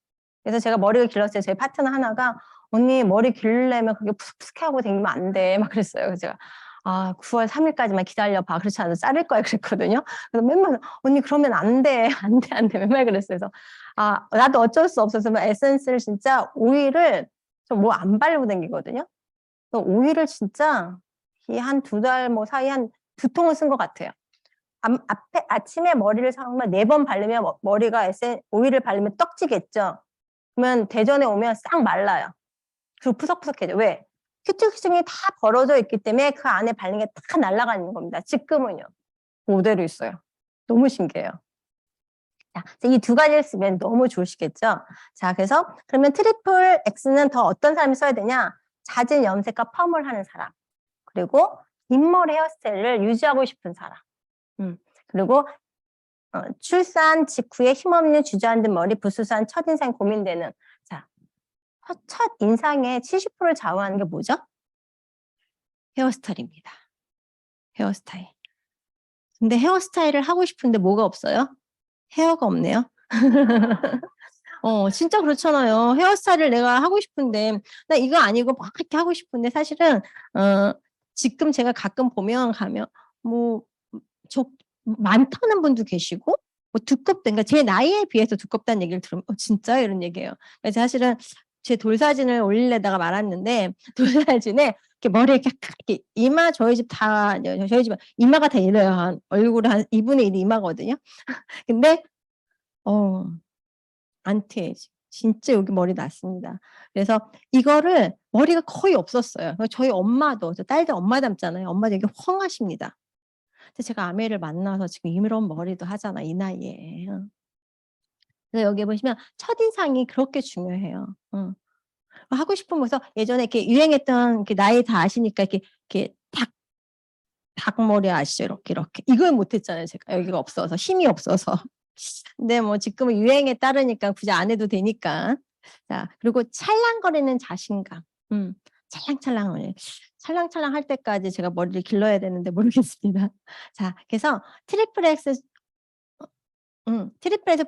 그래서 제가 머리가 길렀을 때 제 파트너 하나가 언니 머리 기르려면 그게 푸석푸석하고 다니면 안 돼. 막 그랬어요. 그래서 제가 9월 3일까지만 기다려봐. 그렇지 않아도 자를 거야. 그랬거든요. 그래서 맨날 언니 그러면 안 돼. 안 돼. 맨날 그랬어요. 그래서 나도 어쩔 수 없어서 에센스를 진짜 오일을 좀 뭐 안 바르고 다니거든요. 오일을 진짜 한 2달 사이에 한 2통을 쓴 것 같아요. 아침에 머리를 정말 4번 바르면 머리가 오일을 바르면 떡지겠죠. 그러면 대전에 오면 싹 말라요. 그리고 푸석푸석해져. 왜? 큐티클층이 다 벌어져 있기 때문에 그 안에 바른 게 다 날아가는 겁니다. 지금은요. 그대로 있어요. 너무 신기해요. 자, 이 두 가지를 쓰면 너무 좋으시겠죠? 자, 그래서 그러면 트리플 X는 더 어떤 사람이 써야 되냐? 잦은 염색과 펌을 하는 사람. 그리고 긴 머리 헤어스타일을 유지하고 싶은 사람. 그리고 출산 직후에 힘없는 주저앉은 머리, 부수수한 첫인상 고민되는. 자, 첫 인상의 70%를 좌우하는 게 뭐죠? 헤어스타일입니다. 헤어스타일. 근데 헤어스타일을 하고 싶은데 뭐가 없어요? 헤어가 없네요. 진짜 그렇잖아요. 헤어스타일을 내가 하고 싶은데, 나 이거 아니고 막 이렇게 하고 싶은데, 사실은, 지금 제가 가끔 가면, 많다는 분도 계시고, 그러니까 제 나이에 비해서 두껍다는 얘기를 들으면, 진짜? 이런 얘기예요. 그래서 사실은 제 돌사진을 올리려다가 말았는데, 돌사진에 이렇게 머리에 이렇게 이마, 저희 집 이마가 다 이래요. 얼굴에 한 2분의 1이 이마거든요. 근데, 안티에이징. 진짜 여기 머리 났습니다. 그래서 이거를 머리가 거의 없었어요. 저희 엄마도, 저 딸들 엄마 닮잖아요. 엄마 되게 헝하십니다. 근데 제가 아메를 만나서 지금 이런 머리도 하잖아, 이 나이에. 그래서 여기 보시면 첫인상이 그렇게 중요해요. 하고 싶은 거서 예전에 이렇게 유행했던 이렇게 나이 다 아시니까 이렇게 닭머리 아시죠? 이렇게. 이걸 못했잖아요. 제가 여기가 없어서, 힘이 없어서. 근데 지금은 유행에 따르니까 굳이 안 해도 되니까. 자, 그리고 찰랑거리는 자신감. 찰랑찰랑 할 때까지 제가 머리를 길러야 되는데 모르겠습니다. 자, 그래서 트리플 X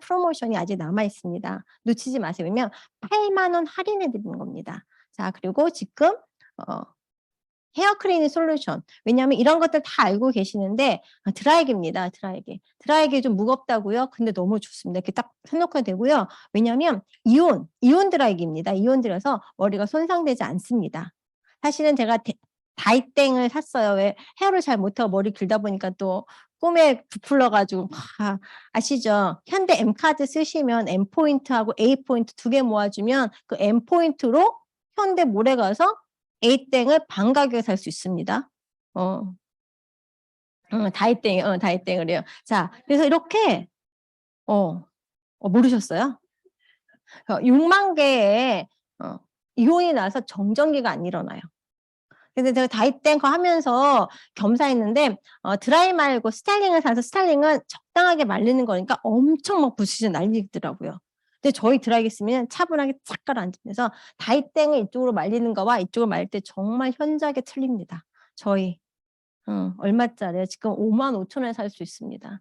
프로모션이 아직 남아 있습니다. 놓치지 마세요. 왜냐면 8만 원 할인해 드리는 겁니다. 자, 그리고 지금 헤어 클리닝 솔루션. 왜냐하면 이런 것들 다 알고 계시는데 드라이기입니다. 드라이기 좀 무겁다고요? 근데 너무 좋습니다. 이렇게 딱 해놓고 되고요. 왜냐하면 이온 드라이기입니다. 이온 들여서 머리가 손상되지 않습니다. 사실은 제가 다이땡을 샀어요. 왜 헤어를 잘 못하고 머리 길다 보니까 또 꿈에 부풀러가지고 아시죠? 현대 M카드 쓰시면 M포인트하고 A포인트 2개 모아주면 그 M포인트로 현대 몰에 가서 A땡을 반 가격에 살 수 있습니다. 다이땡을요. 자, 그래서 이렇게 모르셨어요? 6만 개의 이온이 나서 정전기가 안 일어나요. 그래서 제가 다이땡 거 하면서 겸사했는데 드라이 말고 스타일링을 사서 스타일링은 적당하게 말리는 거니까 엄청 막 부스스 날리더라고요. 근데 저희 드라이기 쓰면 차분하게 쫙 가라앉으면서 다이땡을 이쪽으로 말리는 거와 이쪽으로 말릴 때 정말 현저하게 틀립니다. 저희 얼마짜리예요? 지금 55,000원에 살 수 있습니다.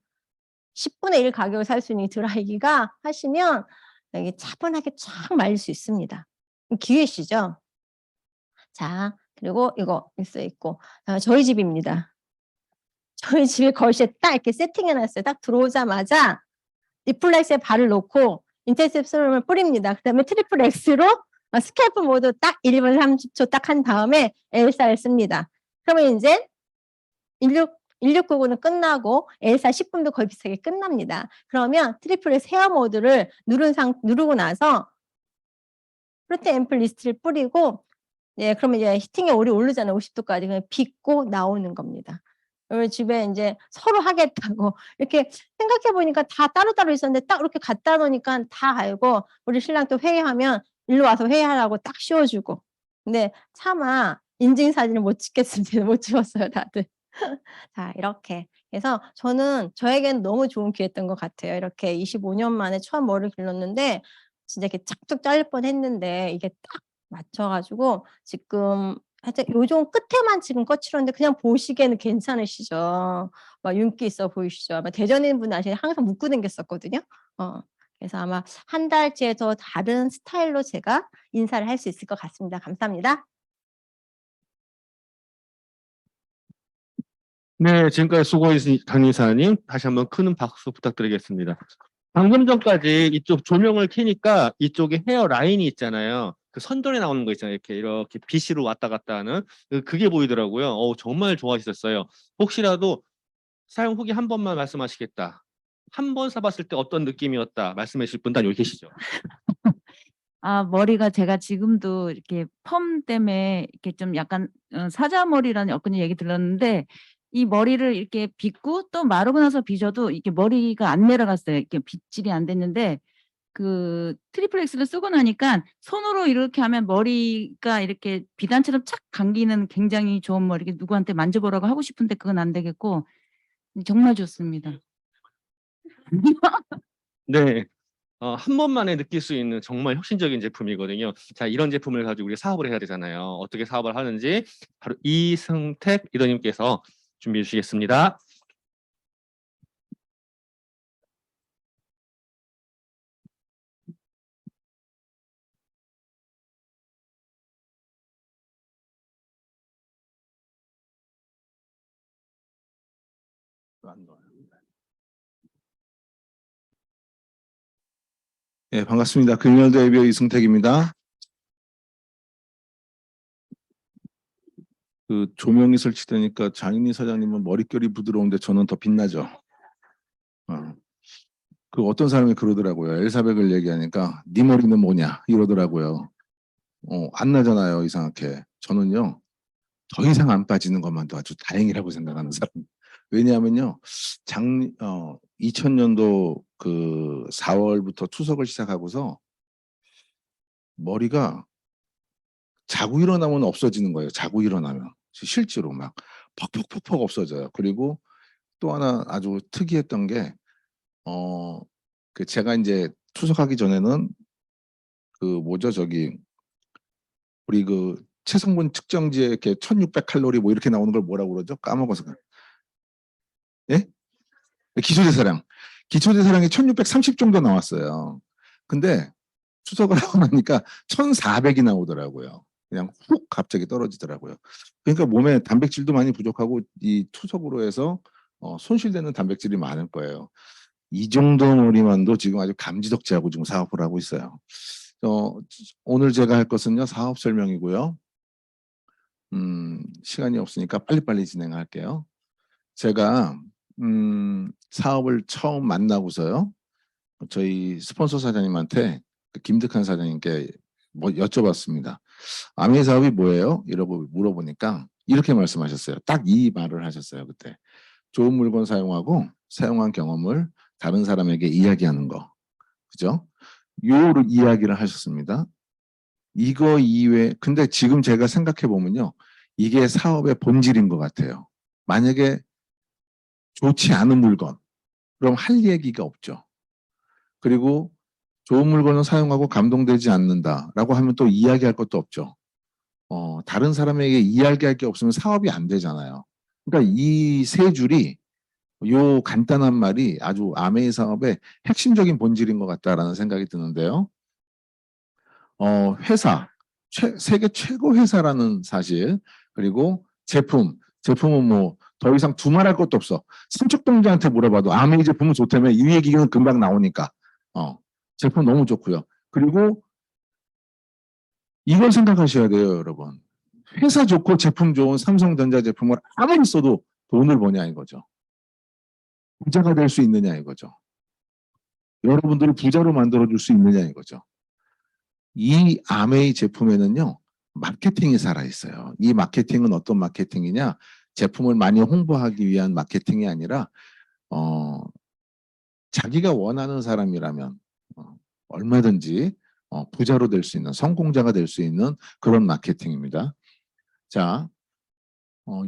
10분의 1 가격을 살 수 있는 이 드라이기가 하시면 여기 차분하게 쫙 말릴 수 있습니다. 기회시죠? 자, 그리고 이거 있고 저희 집입니다. 저희 집에 거실에 딱 이렇게 세팅해놨어요. 딱 들어오자마자 리플렉스에 발을 놓고 인텐시브 솔루션을 뿌립니다. 그 다음에 트리플 X로 스캘프 모드 딱 1분 30초 딱 한 다음에 L4를 씁니다. 그러면 이제 1699는 끝나고 L4 10분도 거의 비슷하게 끝납니다. 그러면 트리플 헤어 모드를 누르고 나서 프로테 앰플 리스트를 뿌리고 그러면 이제 히팅의 올이 오르잖아요. 50도까지 그냥 빚고 나오는 겁니다. 그리고 집에 이제 서로 하겠다고 이렇게 생각해 보니까 다 따로따로 있었는데 딱 이렇게 갖다 놓으니까 다 알고 우리 신랑 또 회의하면 일로 와서 회의하라고 딱 씌워주고. 근데 차마 인증 사진을 못 찍겠습니다. 못 찍었어요, 다들. 자, 이렇게. 그래서 저에게는 너무 좋은 기회였던 것 같아요. 이렇게 25년 만에 처음 머리를 길렀는데 진짜 이렇게 쫙쫙 잘릴 뻔했는데 이게 딱 맞춰가지고 지금 하여튼 요정 끝에만 지금 거칠었는데 그냥 보시기에는 괜찮으시죠? 막 윤기 있어 보이시죠? 아마 대전인 분 아시는 항상 묶고 다녔었거든요. 그래서 아마 한 달째 더 다른 스타일로 제가 인사를 할 수 있을 것 같습니다. 감사합니다. 네, 지금까지 수고해주신 강의사님 다시 한번 큰 박수 부탁드리겠습니다. 방금 전까지 이쪽 조명을 켜니까 이쪽에 헤어 라인이 있잖아요. 그 선전에 나오는 거 있잖아요. 이렇게 빛으로 왔다 갔다 하는 그게 보이더라고요. 정말 좋아하셨어요. 혹시라도 사용 후기 한 번만 말씀하시겠다. 한 번 써봤을 때 어떤 느낌이었다 말씀해 주실 분 다 여기 계시죠? 머리가 제가 지금도 이렇게 펌 때문에 이렇게 좀 약간 사자머리라는 엊그제 얘기 들었는데 이 머리를 이렇게 빗고 또 마르고 나서 빗어도 이렇게 머리가 안 내려갔어요. 이렇게 빗질이 안 됐는데 그 트리플 X를 쓰고 나니까 손으로 이렇게 하면 머리가 이렇게 비단처럼 착 감기는 굉장히 좋은 머리. 누구한테 만져보라고 하고 싶은데 그건 안 되겠고 정말 좋습니다. 네. 한 번만에 느낄 수 있는 정말 혁신적인 제품이거든요. 자, 이런 제품을 가지고 우리 사업을 해야 되잖아요. 어떻게 사업을 하는지 바로 이승택 리더님께서 준비해 주시겠습니다. 예, 반갑습니다. 금연대 대표 이승택입니다. 그 조명이 설치되니까 장인희 사장님은 머릿결이 부드러운데 저는 더 빛나죠. 그 어떤 사람이 그러더라고요. 엘사백을 얘기하니까 네 머리는 뭐냐 이러더라고요. 안 나잖아요, 이상하게. 저는요 더 이상 안 빠지는 것만도 아주 다행이라고 생각하는 사람. 왜냐하면요 2000년도 그 4월부터 추석을 시작하고서 머리가 자고 일어나면 없어지는 거예요. 자고 일어나면 실제로 막 퍽퍽퍽퍽 없어져요. 그리고 또 하나 아주 특이했던 게 그 제가 이제 투석하기 전에는 그 뭐죠 우리 그 체성분 측정지에 이렇게 1600칼로리 뭐 이렇게 나오는 걸 뭐라고 그러죠? 까먹어서. 예? 기초대사량이 1630 정도 나왔어요. 근데 추석을 하고 나니까 1400이 나오더라고요. 그냥 훅 갑자기 떨어지더라고요. 그러니까 몸에 단백질도 많이 부족하고 이 투석으로 해서 손실되는 단백질이 많을 거예요. 이 정도 머리만도 지금 아주 감지덕지하고 지금 사업을 하고 있어요. 오늘 제가 할 것은요 사업 설명이고요. 시간이 없으니까 빨리빨리 진행할게요. 제가 사업을 처음 만나고서요 저희 스폰서 사장님한테 김득한 사장님께 뭐 여쭤봤습니다. 아메이 사업이 뭐예요? 이러고 물어보니까 이렇게 말씀하셨어요. 딱 이 말을 하셨어요. 그때 좋은 물건 사용하고 사용한 경험을 다른 사람에게 이야기하는 거, 그죠? 요를 이야기를 하셨습니다. 이거 이외에 근데 지금 제가 생각해 보면요 이게 사업의 본질인 것 같아요. 만약에 좋지 않은 물건 그럼 할 얘기가 없죠. 그리고 좋은 물건을 사용하고 감동되지 않는다라고 하면 또 이야기할 것도 없죠. 다른 사람에게 이야기할 게 없으면 사업이 안 되잖아요. 그러니까 이 세 줄이 요 간단한 말이 아주 아메이 사업의 핵심적인 본질인 것 같다라는 생각이 드는데요. 회사, 세계 최고 회사라는 사실, 그리고 제품은 뭐 더 이상 두말할 것도 없어. 삼척동자한테 물어봐도 아메이 제품은 좋다며 이 얘기는 금방 나오니까 제품 너무 좋고요. 그리고 이걸 생각하셔야 돼요, 여러분. 회사 좋고 제품 좋은 삼성전자 제품을 아무리 써도 돈을 버냐 이거죠. 부자가 될 수 있느냐 이거죠. 여러분들을 부자로 만들어줄 수 있느냐 이거죠. 이 아메이 제품에는요, 마케팅이 살아있어요. 이 마케팅은 어떤 마케팅이냐? 제품을 많이 홍보하기 위한 마케팅이 아니라 자기가 원하는 사람이라면 얼마든지 부자로 될 수 있는, 성공자가 될 수 있는 그런 마케팅입니다. 자,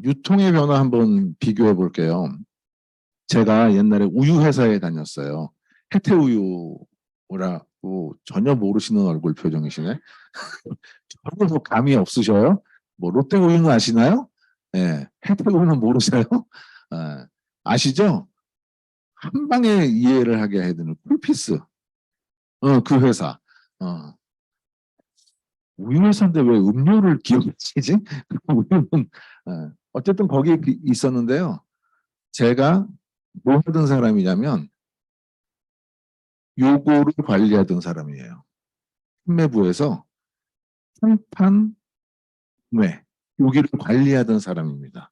유통의 변화 한번 비교해 볼게요. 제가 옛날에 우유 회사에 다녔어요. 혜태우유라고 전혀 모르시는 얼굴 표정이시네. 전혀 뭐 감이 없으셔요? 뭐 롯데우유는 아시나요? 네, 혜태우유는 모르세요? 아시죠? 한 방에 이해를 하게 해드는 쿨피스. 그 회사. 우유 회사인데 왜 음료를 기억하시지? 우유는 어쨌든 거기에 있었는데요. 제가 뭐 하던 사람이냐면 요거를 관리하던 사람이에요. 판매부에서 상판 구매 여기를 관리하던 사람입니다.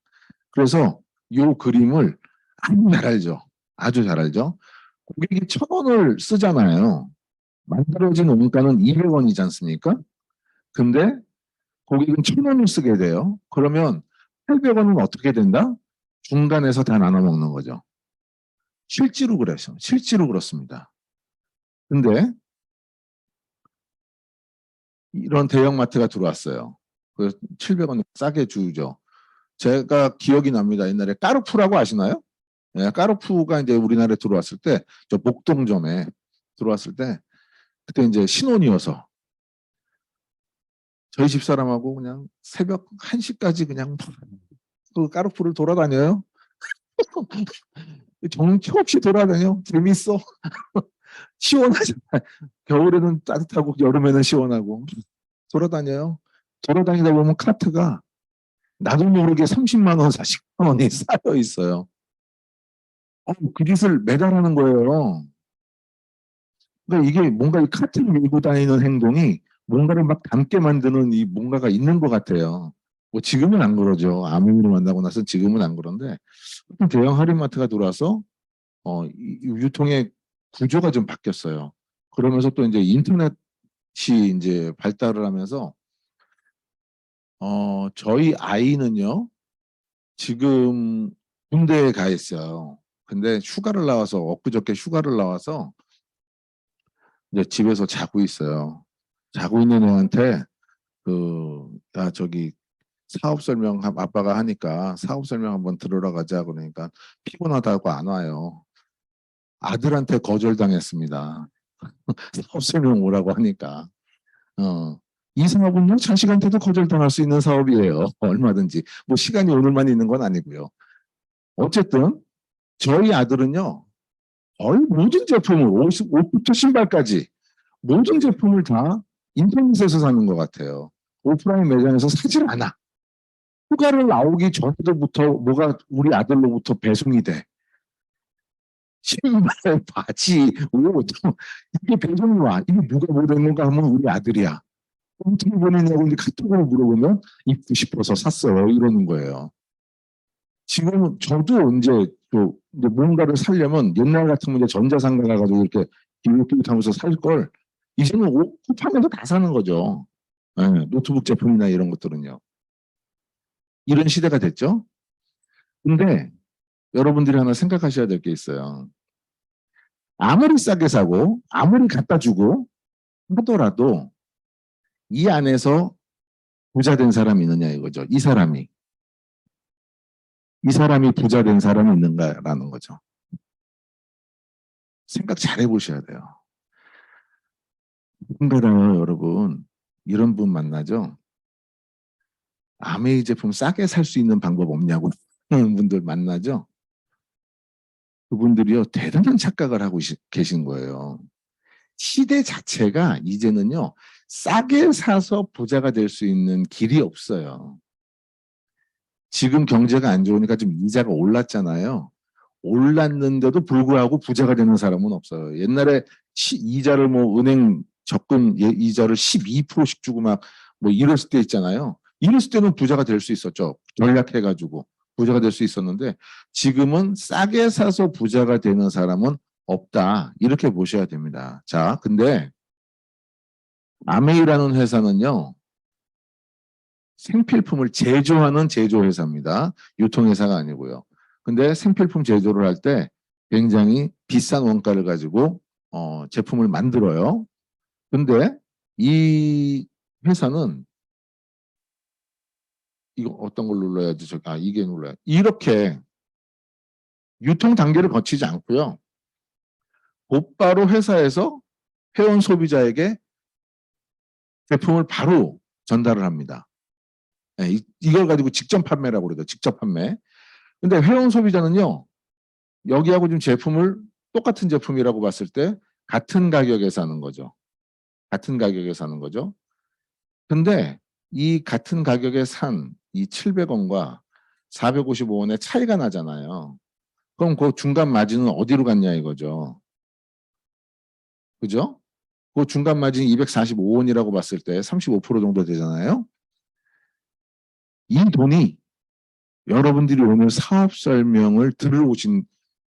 그래서 요 그림을 아주 잘 알죠. 아주 잘 알죠. 고객이 1,000원을 쓰잖아요. 만들어진 원가는 200원이지 않습니까? 근데 고객은 1,000원을 쓰게 돼요. 그러면 800원은 어떻게 된다? 중간에서 다 나눠 먹는 거죠. 실제로 그래서 실제로 그렇습니다. 근데 이런 대형마트가 들어왔어요. 그래서 700원 싸게 주죠. 제가 기억이 납니다. 옛날에 까르푸라고 아시나요? 네, 까르푸가 이제 우리나라에 들어왔을 때, 저 목동점에 들어왔을 때, 그때 이제 신혼이어서 저희 집사람하고 그냥 새벽 1시까지 그냥 그 까르푸를 돌아다녀요. 정처 없이 돌아다녀. 재밌어. 시원하잖아. 겨울에는 따뜻하고 여름에는 시원하고 돌아다녀요. 돌아다니다 보면 카트가 나도 모르게 30만 원, 40만 원이 쌓여 있어요. 그 짓을 매달 하는 거예요. 그러니까 이게 뭔가 이 카트를 밀고 다니는 행동이 뭔가를 막 담게 만드는 이 뭔가가 있는 것 같아요. 뭐 지금은 안 그러죠. 아무로 만나고 나서 지금은 안 그런데 대형 할인마트가 들어와서 이 유통의 구조가 좀 바뀌었어요. 그러면서 또 이제 인터넷이 이제 발달을 하면서 저희 아이는요 지금 군대에 가 있어요. 근데 휴가를 나와서 엊그저께 휴가를 나와서 이제 집에서 자고 있어요. 자고 있는 애한테 저기 사업 설명 아빠가 하니까 사업 설명 한번 들으러 가자 그러니까 피곤하다고 안 와요. 아들한테 거절당했습니다. 사업 설명 오라고 하니까. 이 사업은요 자식한테도 거절당할 수 있는 사업이에요. 얼마든지. 뭐 시간이 오늘만 있는 건 아니고요. 어쨌든 저희 아들은요 거의 모든 제품을 옷부터 신발까지 모든 제품을 다 인터넷에서 사는 것 같아요. 오프라인 매장에서 사질 않아. 휴가를 나오기 전부터 뭐가 우리 아들로부터 배송이 돼. 신발, 바지, 옷 이게 배송이 와. 이게 누가 보낸 건가 하면 우리 아들이야. 어떻게 보내냐고 이제 카톡으로 물어보면 입고 싶어서 샀어요. 이러는 거예요. 지금 저도 이제 또 이제 뭔가를 사려면 옛날 같으면 이제 전자상가 가가지고 이렇게 기웃기웃하면서 살 걸 이제는 쿠팡에서 다 사는 거죠. 네, 노트북 제품이나 이런 것들은요. 이런 시대가 됐죠. 근데 여러분들이 하나 생각하셔야 될 게 있어요. 아무리 싸게 사고 아무리 갖다 주고 하더라도 이 안에서 부자 된 사람이 있느냐 이거죠. 이 사람이 부자 된 사람이 있는가라는 거죠. 생각 잘 해보셔야 돼요. 누군가요, 여러분. 이런 분 만나죠. 아메이 제품 싸게 살 수 있는 방법 없냐고 하는 분들 만나죠. 그분들이요 대단한 착각을 하고 계신 거예요. 시대 자체가 이제는요 싸게 사서 부자가 될 수 있는 길이 없어요. 지금 경제가 안 좋으니까 좀 이자가 올랐잖아요. 올랐는데도 불구하고 부자가 되는 사람은 없어요. 옛날에 이자를 뭐 은행 적금 이자를 12%씩 주고 막 뭐 이랬을 때 있잖아요. 이랬을 때는 부자가 될 수 있었죠. 전략해가지고 부자가 될 수 있었는데 지금은 싸게 사서 부자가 되는 사람은 없다. 이렇게 보셔야 됩니다. 자, 근데 아메이라는 회사는요. 생필품을 제조하는 제조회사입니다. 유통회사가 아니고요. 근데 생필품 제조를 할 때 굉장히 비싼 원가를 가지고 제품을 만들어요. 근데 이 회사는 이거 어떤 걸 눌러야지? 이게 눌러야. 이렇게 유통 단계를 거치지 않고요. 곧바로 회사에서 회원 소비자에게 제품을 바로 전달을 합니다. 네, 이걸 가지고 직접 판매라고 그래요. 직접 판매. 근데 회원 소비자는요. 여기하고 지금 제품을 똑같은 제품이라고 봤을 때 같은 가격에 사는 거죠. 같은 가격에 사는 거죠. 근데 이 같은 가격에 산 이 700원과 455원의 차이가 나잖아요. 그럼 그 중간 마진은 어디로 갔냐 이거죠. 그죠? 그 중간 마진이 245원이라고 봤을 때 35% 정도 되잖아요. 이 돈이 여러분들이 오늘 사업 설명을 들어오신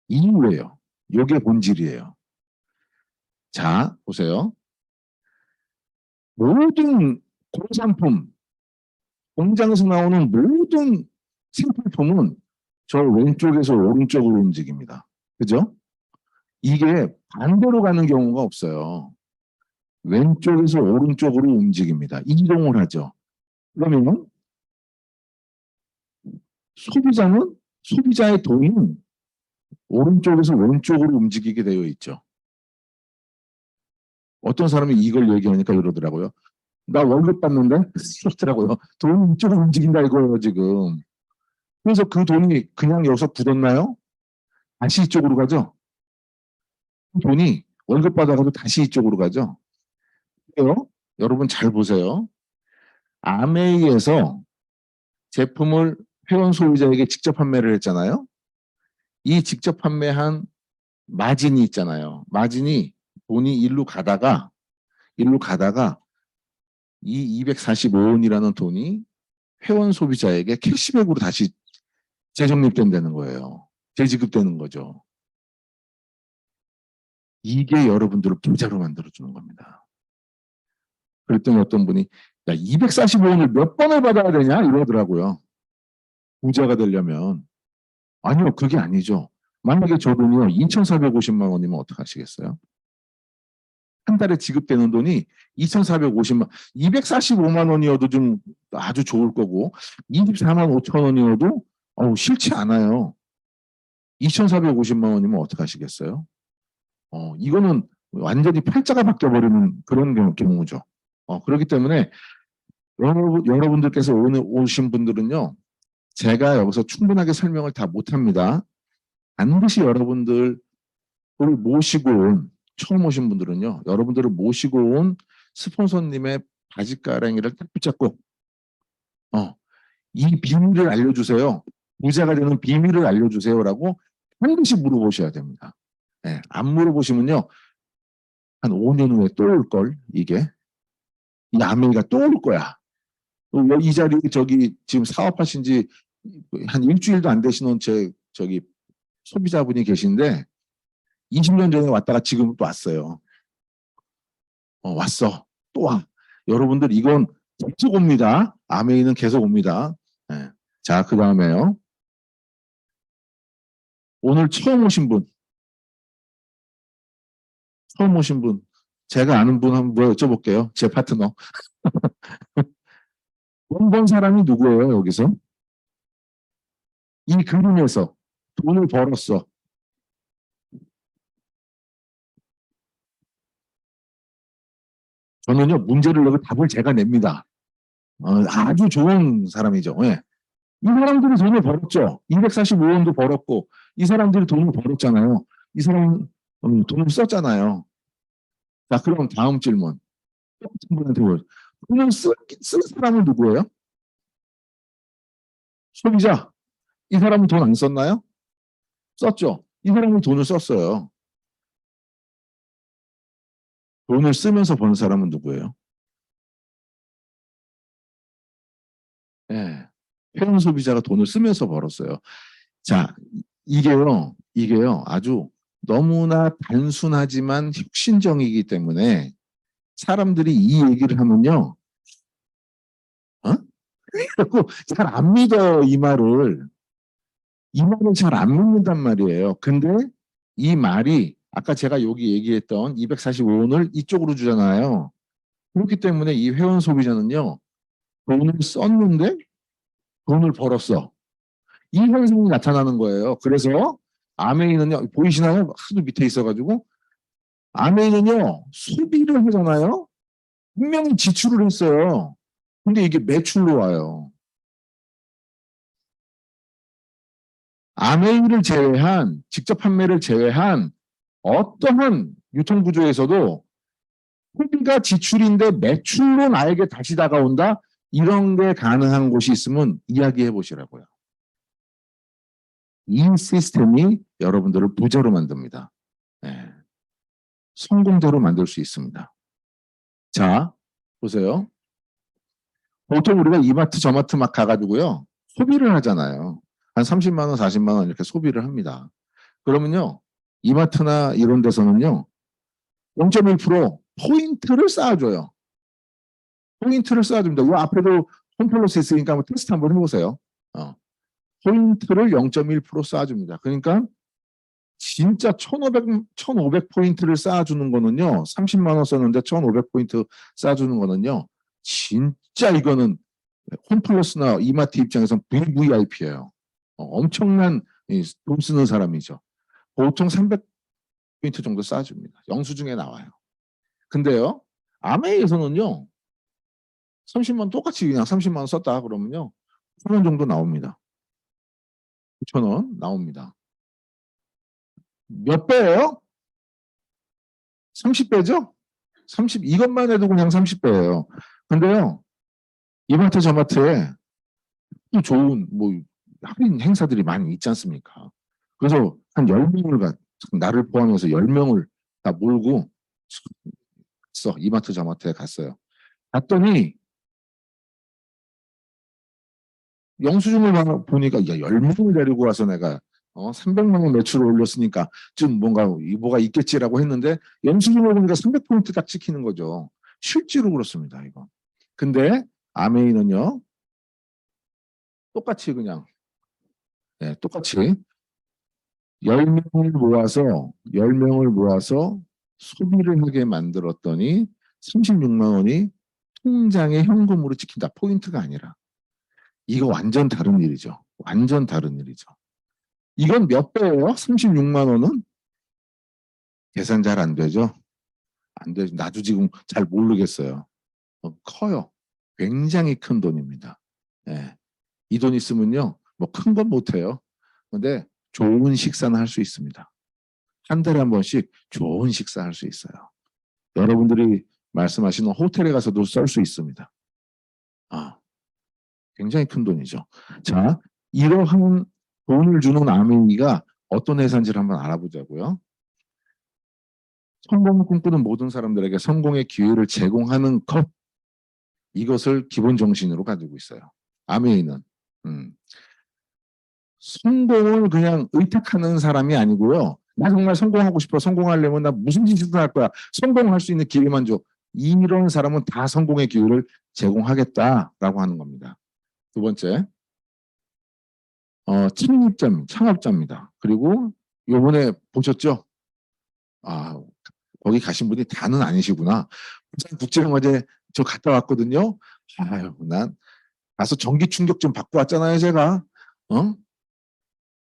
이유예요. 이게 본질이에요. 자, 보세요. 모든 공산품, 공장에서 나오는 모든 생필품은 저 왼쪽에서 오른쪽으로 움직입니다. 그죠? 이게 반대로 가는 경우가 없어요. 왼쪽에서 오른쪽으로 움직입니다. 이동을 하죠. 그러면 소비자의 돈은 오른쪽에서 왼쪽으로 움직이게 되어 있죠. 어떤 사람이 이걸 얘기하니까 이러더라고요. 나 월급 받는데? 그렇더라고요. 돈이 이쪽으로 움직인다 이거예요, 지금. 그래서 그 돈이 그냥 여기서 굳었나요? 다시 이쪽으로 가죠? 그 돈이 월급 받아가지고 다시 이쪽으로 가죠? 그래요? 여러분 잘 보세요. 아메이에서 제품을 회원 소비자에게 직접 판매를 했잖아요. 이 직접 판매한 마진이 있잖아요. 마진이 돈이 일로 가다가 이 245원이라는 돈이 회원 소비자에게 캐시백으로 다시 재적립된다는 거예요. 재지급되는 거죠. 이게 여러분들을 부자로 만들어주는 겁니다. 그랬더니 어떤 분이 야 245원을 몇 번을 받아야 되냐 이러더라고요. 부자가 되려면. 아니요, 그게 아니죠. 만약에 저 돈이요 2,450만 원이면 어떡하시겠어요? 한 달에 지급되는 돈이 2,450만, 245만 원이어도 좀 아주 좋을 거고 24만 5천 원이어도 싫지 않아요. 2,450만 원이면 어떡하시겠어요? 이거는 완전히 팔자가 바뀌어버리는 그런 경우죠. 그렇기 때문에 여러분들께서 오늘 오신 분들은요. 제가 여기서 충분하게 설명을 다 못합니다. 반드시 여러분들을 모시고 온 처음 오신 분들은요. 여러분들을 모시고 온 스폰서님의 바지가랑이를 딱 붙잡고 이 비밀을 알려주세요. 부자가 되는 비밀을 알려주세요라고 반드시 물어보셔야 됩니다. 네, 안 물어보시면요. 한 5년 후에 또 올걸 이게. 이 아메이가 또 올 거야. 이 자리에 지금 사업하신 지 한 일주일도 안 되시는 소비자분이 계신데 20년 전에 왔다가 지금 또 왔어요. 왔어. 또 와. 여러분들 이건 계속 옵니다. 아메이는 계속 옵니다. 네. 자, 그 다음에요. 오늘 처음 오신 분. 제가 아는 분 한번 여쭤볼게요. 제 파트너. 돈 번 사람이 누구예요, 여기서? 이 그림에서 돈을 벌었어. 저는요, 문제를 내고 답을 제가 냅니다. 아주 좋은 사람이죠. 예. 이 사람들이 돈을 벌었죠. 245원도 벌었고, 이 사람들이 돈을 벌었잖아요. 이 사람 돈을 썼잖아요. 자, 그럼 다음 질문. 똑같은 분한테 돈을 쓸 사람은 누구예요? 소비자. 이 사람은 돈 안 썼나요? 썼죠. 이 사람은 돈을 썼어요. 돈을 쓰면서 버는 사람은 누구예요? 예. 회원 소비자가 돈을 쓰면서 벌었어요. 자, 이게요, 아주 너무나 단순하지만 혁신적이기 때문에 사람들이 이 얘기를 하면요, 어? 잘 안 믿어, 이 말을. 이 말을 잘 안 믿는단 말이에요. 근데 이 말이 아까 제가 여기 얘기했던 245원을 이쪽으로 주잖아요. 그렇기 때문에 이 회원 소비자는요, 돈을 썼는데 돈을 벌었어. 이 현상이 나타나는 거예요. 그래서 아메이는요, 보이시나요? 하도 밑에 있어가지고 아메이는요, 소비를 하잖아요. 분명히 지출을 했어요. 근데 이게 매출로 와요. 아메이를 제외한, 직접 판매를 제외한 어떠한 유통구조에서도 소비가 지출인데 매출로 나에게 다시 다가온다? 이런 게 가능한 곳이 있으면 이야기해 보시라고요. 이 시스템이 여러분들을 부자로 만듭니다. 네. 성공대로 만들 수 있습니다. 자, 보세요. 보통 우리가 이마트, 저마트 막 가가지고요. 소비를 하잖아요. 한 30만 원, 40만 원 이렇게 소비를 합니다. 그러면요. 이마트나 이런 데서는요. 0.1% 포인트를 쌓아줘요. 포인트를 쌓아줍니다. 이 앞에도 홈플러스 있으니까 한번 테스트 한번 해보세요. 포인트를 0.1% 쌓아줍니다. 그러니까 진짜 1,500 포인트를 쌓아주는 거는요. 30만 원 썼는데 1,500 포인트 쌓아주는 거는요. 진짜 이거는 홈플러스나 이마트 입장에서는 VVIP예요. 엄청난 돈 쓰는 사람이죠. 보통 300 포인트 정도 쌓아줍니다. 영수증에 나와요. 근데요. 아메이에서는요. 30만 원 똑같이 그냥 30만 원 썼다 그러면요. 9,000원 정도 나옵니다. 9,000원 나옵니다. 몇 배예요? 30배죠? 이것만 해도 그냥 30배예요. 근데요, 이마트 저마트에 또 좋은 할인 행사들이 많이 있지 않습니까? 그래서 한 10명을 나를 포함해서 10명을 다 몰고 이마트 저마트에 갔어요. 갔더니 영수증을 보니까 10명을 데리고 와서 내가 300만 원 매출을 올렸으니까 좀 뭐가 있겠지라고 했는데 영수증을 보니까 300포인트 딱 찍히는 거죠. 실제로 그렇습니다. 이거. 근데 아메이는요. 똑같이 그냥 똑같이 10명을 모아서 소비를 하게 만들었더니 36만 원이 통장에 현금으로 찍힌다. 포인트가 아니라. 이거 완전 다른 일이죠. 완전 다른 일이죠. 이건 몇 배예요? 36만 원은? 계산 잘 안 되죠? 안 되죠. 나도 지금 잘 모르겠어요. 커요. 굉장히 큰 돈입니다. 예. 이 돈 있으면요. 뭐 큰 건 못해요. 근데 좋은 식사는 할 수 있습니다. 한 달에 한 번씩 좋은 식사 할 수 있어요. 여러분들이 말씀하시는 호텔에 가서도 쓸 수 있습니다. 굉장히 큰 돈이죠. 자, 이러한 돈을 주는 아메이가 어떤 회사인지를 한번 알아보자고요. 성공을 꿈꾸는 모든 사람들에게 성공의 기회를 제공하는 것, 이것을 기본 정신으로 가지고 있어요. 아메이는. 성공을 그냥 의탁하는 사람이 아니고요. 나 정말 성공하고 싶어. 성공하려면 나 무슨 짓이든 할 거야. 성공할 수 있는 기회만 줘. 이런 사람은 다 성공의 기회를 제공하겠다라고 하는 겁니다. 두 번째, 창업자입니다. 그리고 요번에 보셨죠? 거기 가신 분이 다는 아니시구나. 부산국제영화제 저 갔다 왔거든요. 난 가서 전기 충격 좀 받고 왔잖아요, 제가.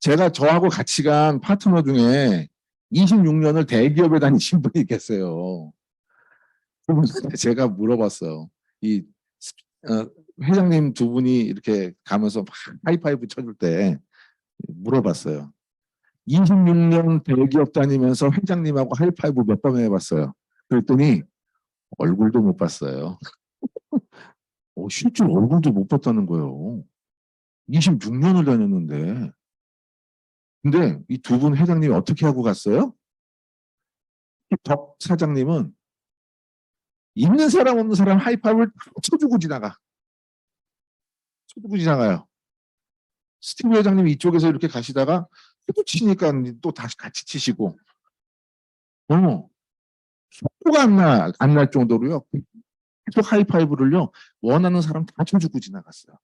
제가 저하고 같이 간 파트너 중에 26년을 대기업에 다니신 분이 계세요. 제가 물어봤어요. 회장님 두 분이 이렇게 가면서 막 하이파이브 쳐줄 때 물어봤어요. 26년 대기업 다니면서 회장님하고 하이파이브 몇 번 해봤어요. 그랬더니 얼굴도 못 봤어요. 실제로 얼굴도 못 봤다는 거예요. 26년을 다녔는데. 근데 이 두 분 회장님이 어떻게 하고 갔어요? 덕 사장님은 있는 사람 없는 사람 하이파이브를 쳐주고 지나가. 누구 지나가요? 스티브 회장님이 이쪽에서 이렇게 가시다가 또 치니까 또 다시 같이 치시고, 속도가 안 날 정도로요. 계속 하이파이브를요, 원하는 사람 다 쳐주고 지나갔어요.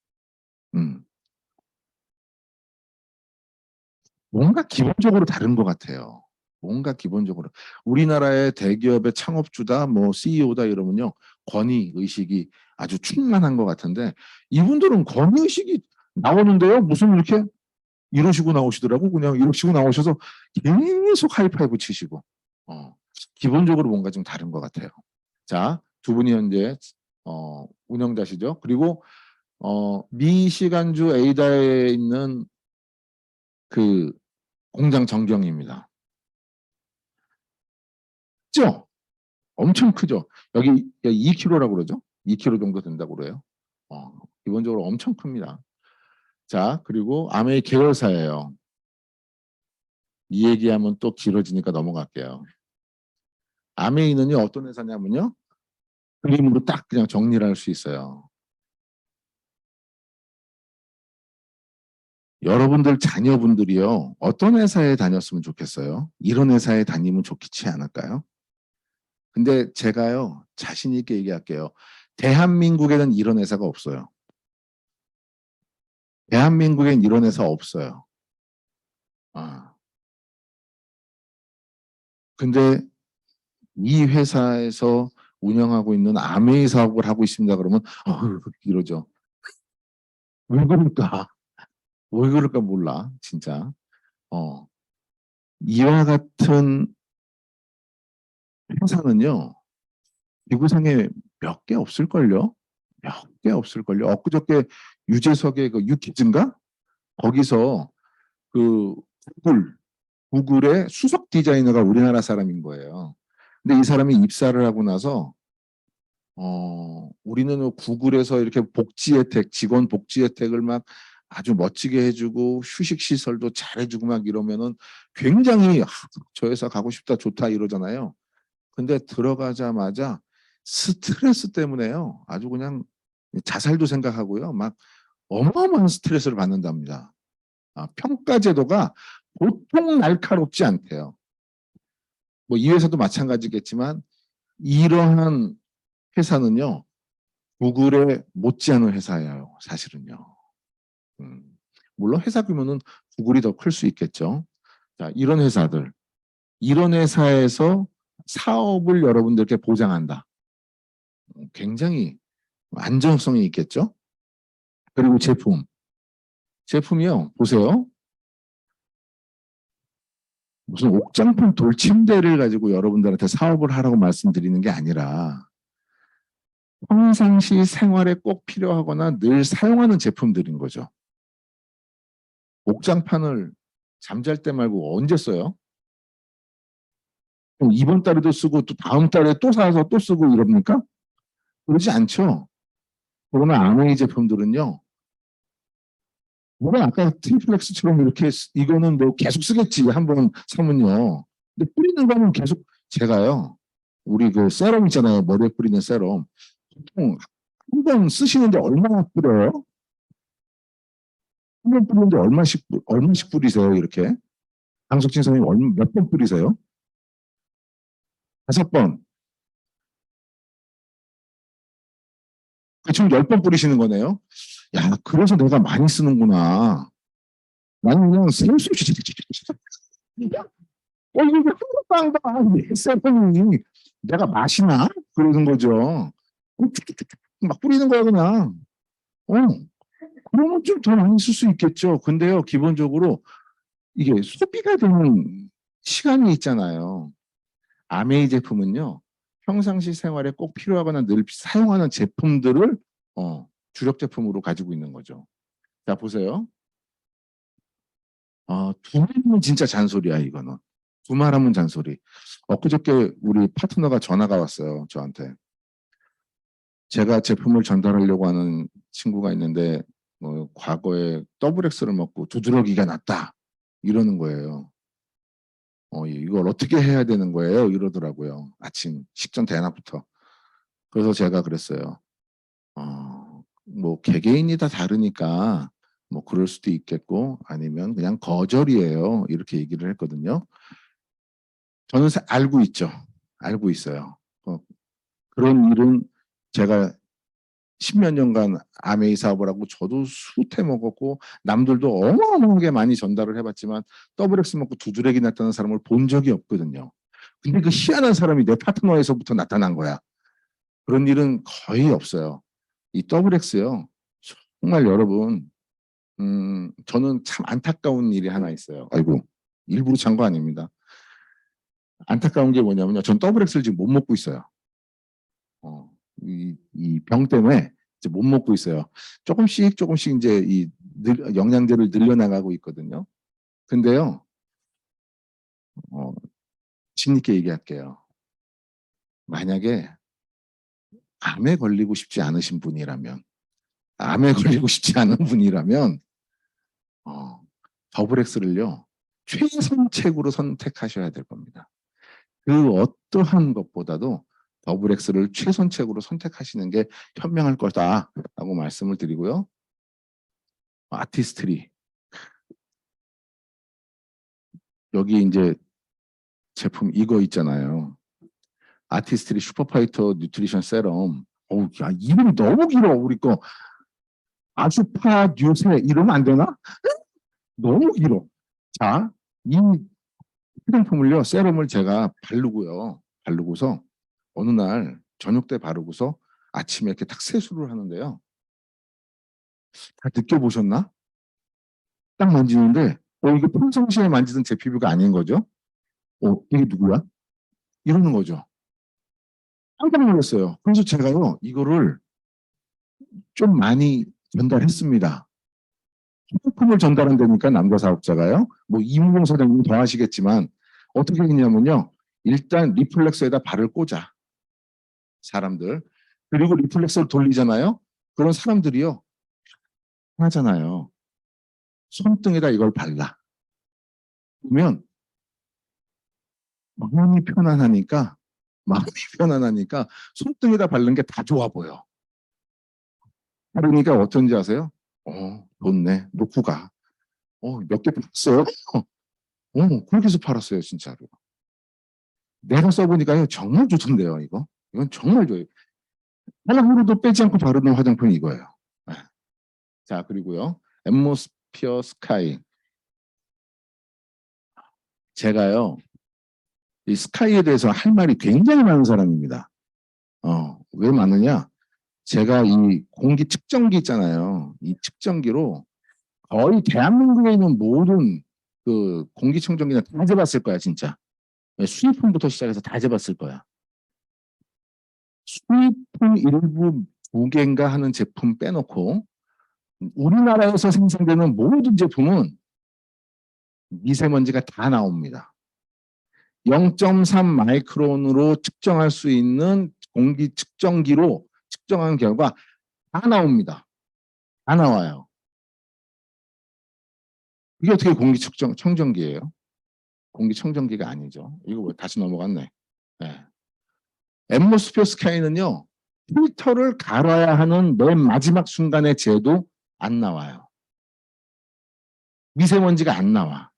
뭔가 기본적으로 다른 것 같아요. 뭔가 기본적으로. 우리나라의 대기업의 창업주다, 뭐 CEO다 이러면요, 권위 의식이 아주 충만한 것 같은데, 이분들은 권위 의식이 나오는데요, 무슨 이렇게 이러시고 나오시더라고. 그냥 이러시고 나오셔서 계속 하이파이브 치시고, 기본적으로 뭔가 좀 다른 것 같아요. 자, 두 분이 현재 운영자시죠. 그리고 미시간주 에이다에 있는 그 공장 전경입니다. 크죠? 엄청 크죠? 여기 2kg라고 그러죠? 2kg 정도 된다고 그래요. 기본적으로 엄청 큽니다. 자, 그리고 아메이 계열사예요. 이 얘기하면 또 길어지니까 넘어갈게요. 아메이는요, 어떤 회사냐면요, 그림으로 딱 그냥 정리를 할 수 있어요. 여러분들 자녀분들이요, 어떤 회사에 다녔으면 좋겠어요? 이런 회사에 다니면 좋지 않을까요? 근데 제가요, 자신 있게 얘기할게요. 대한민국에는 이런 회사가 없어요. 대한민국엔 이런 회사 없어요. 근데 이 회사에서 운영하고 있는 아메이 사업을 하고 있습니다. 그러면 이러죠. 왜 그럴까? 왜 그럴까 몰라. 진짜. 이와 같은 회사는요, 지구상에 몇 개 없을걸요? 몇 개 없을걸요? 엊그저께 유재석의 그 유키즈인가? 거기서 그 구글의 수석 디자이너가 우리나라 사람인 거예요. 근데 이 사람이 입사를 하고 나서 우리는 구글에서 이렇게 복지 혜택, 직원 복지 혜택을 막 아주 멋지게 해주고 휴식 시설도 잘해주고 막 이러면은 굉장히 저 회사 가고 싶다, 좋다 이러잖아요. 근데 들어가자마자 스트레스 때문에요. 아주 그냥 자살도 생각하고요. 막 어마어마한 스트레스를 받는답니다. 평가 제도가 보통 날카롭지 않대요. 뭐 이 회사도 마찬가지겠지만 이러한 회사는요, 구글에 못지않은 회사예요, 사실은요. 물론 회사 규모는 구글이 더 클 수 있겠죠. 자, 이런 회사들, 이런 회사에서 사업을 여러분들께 보장한다. 굉장히 안정성이 있겠죠. 그리고 제품이요, 보세요. 무슨 옥장판 돌침대를 가지고 여러분들한테 사업을 하라고 말씀드리는 게 아니라 평상시 생활에 꼭 필요하거나 늘 사용하는 제품들인 거죠. 옥장판을 잠잘 때 말고 언제 써요? 그럼 이번 달에도 쓰고 또 다음 달에 또 사서 또 쓰고 이럽니까? 그러지 않죠. 그러나 아메이 제품들은요, 물론 아까 트리플렉스처럼 이렇게 이거는 뭐 계속 쓰겠지 한번 사면요. 근데 뿌리는 거는 계속 제가요, 우리 그 세럼 있잖아요, 머리에 뿌리는 세럼. 보통 한 번 쓰시는데 얼마나 뿌려요? 한 번 뿌리는데 얼마씩 뿌리세요, 이렇게? 강석진 선생님 몇 번 뿌리세요? 5번. 지금 10번 뿌리시는 거네요. 야, 그래서 내가 많이 쓰는구나. 나는 그냥 셀수 없이 이거 한 번도 안 세븐이 내가 마시나? 그러는 거죠. 막 뿌리는 거야 그냥. 그러면 좀 더 많이 쓸 수 있겠죠. 근데요, 기본적으로 이게 소비가 되는 시간이 있잖아요. 아메이 제품은요, 평상시 생활에 꼭 필요하거나 늘 사용하는 제품들을 주력 제품으로 가지고 있는 거죠. 자, 보세요. 두말하면 진짜 잔소리야, 이거는. 두말하면 잔소리. 엊그저께 우리 파트너가 전화가 왔어요, 저한테. 제가 제품을 전달하려고 하는 친구가 있는데, 과거에 더블엑스를 먹고 두드러기가 났다. 이러는 거예요. 이걸 어떻게 해야 되는 거예요? 이러더라고요. 아침 식전 대낮부터. 그래서 제가 그랬어요. 뭐 개개인이 다 다르니까 뭐 그럴 수도 있겠고 아니면 그냥 거절이에요. 이렇게 얘기를 했거든요. 저는 알고 있죠. 알고 있어요. 그런 일은 제가 10몇 년간 아메이 사업을 하고 저도 수태 먹었고 남들도 어마어마하게 많이 전달을 해봤지만 더블엑스 먹고 두드러기 났다는 사람을 본 적이 없거든요. 근데 그 희한한 사람이 내 파트너에서부터 나타난 거야. 그런 일은 거의 없어요. 이 더블엑스요. 정말 여러분 저는 참 안타까운 일이 하나 있어요. 아이고 일부러 찬 거 아닙니다. 안타까운 게 뭐냐면요. 전 더블엑스를 지금 못 먹고 있어요. 이 병 때문에 이제 못 먹고 있어요. 조금씩 이제 이 영양제를 늘려나가고 있거든요. 근데요, 진있게 얘기할게요. 만약에 암에 걸리고 싶지 않으신 분이라면, 암에 걸리고 싶지 않은 분이라면, 더블엑스를요, 최선책으로 선택하셔야 될 겁니다. 그 어떠한 것보다도 더블엑스를 최선책으로 선택하시는 게 현명할 거다라고 말씀을 드리고요. 아티스트리. 여기 이제 제품 이거 있잖아요. 아티스트리 슈퍼파이터 뉴트리션 세럼. 어우, 야, 이름이 너무 길어. 우리 거. 아슈파 뉴세 이러면 안 되나? 너무 길어. 자, 이 화장품을요, 세럼을 제가 바르고요. 바르고서 어느 날 저녁 때 바르고서 아침에 이렇게 탁 세수를 하는데요. 다 느껴보셨나? 딱 만지는데 이게 평상시에 만지던 제 피부가 아닌 거죠. 이게 누구야? 이러는 거죠. 깜짝 놀랐어요. 그래서 제가요 이거를 좀 많이 전달했습니다. 소품을 전달한다니까 남자 사업자가요. 뭐 이무공 사장님 더 하시겠지만 어떻게 했냐면요. 일단 리플렉서에다 발을 꽂아. 사람들. 그리고 리플렉서를 돌리잖아요. 그런 사람들이요. 하잖아요. 손등에다 이걸 발라. 그러면 마음이 편안하니까 손등에다 바르는 게 다 좋아 보여. 그러니까 어쩐지 아세요? 좋네. 놓고 가. 몇 개 팔았어요? 그렇게 해서 팔았어요, 진짜로. 내가 써보니까요, 정말 좋던데요, 이거. 이건 정말 좋아요. 하나로도 빼지 않고 바르는 화장품이 이거예요. 네. 자, 그리고요, 앰모스피어 스카이. 제가요, 이 스카이에 대해서 할 말이 굉장히 많은 사람입니다. 왜 많으냐? 제가 이 공기 측정기 있잖아요. 이 측정기로 거의 대한민국에 있는 모든 그 공기청정기는 다 재봤을 거야, 진짜. 수입품부터 시작해서 다 재봤을 거야. 수입품 일부 2개인가 하는 제품 빼놓고 우리나라에서 생산되는 모든 제품은 미세먼지가 다 나옵니다. 0.3 마이크론으로 측정할 수 있는 공기 측정기로 측정한 결과 다 나옵니다. 다 나와요. 이게 어떻게 공기청정기예요? 공기청정기가 아니죠. 이거 뭐 다시 넘어갔네. 네. 앰모스피어 스카이는요. 필터를 갈아야 하는 맨 마지막 순간에 재도 안 나와요. 미세먼지가 안 나와.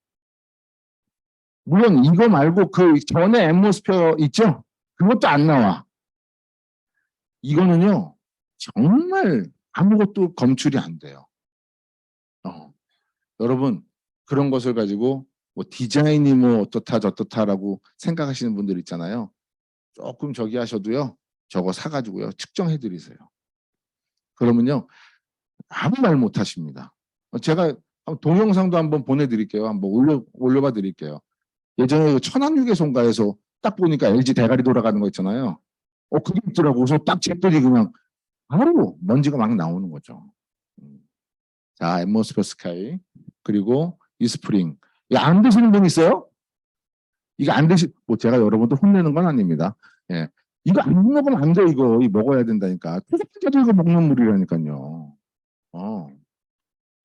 물론 이거 말고 그 전에 앰모스피어 있죠? 그것도 안 나와. 이거는요. 정말 아무것도 검출이 안 돼요. 여러분 그런 것을 가지고 뭐 디자인이 뭐 어떻다 저떻다라고 생각하시는 분들 있잖아요. 조금 저기 하셔도요. 저거 사가지고요. 측정해 드리세요. 그러면요. 아무 말 못 하십니다. 제가 동영상도 한번 보내드릴게요. 한번 올려봐 드릴게요. 예전에 그 천안유계소인가에서 딱 보니까 LG 대가리 돌아가는 거 있잖아요. 그게 있더라고. 그래서 딱 쟀더니 그냥 바로 먼지가 막 나오는 거죠. 자, 앰모스피어 스카이. 그리고 이스프링. 이거 안 드시는 분 있어요? 이거 안 뭐 제가 여러분들 혼내는 건 아닙니다. 예. 이거 안 먹으면 안 돼, 이거 먹어야 된다니까. 투석자도 이거 먹는 물이라니까요.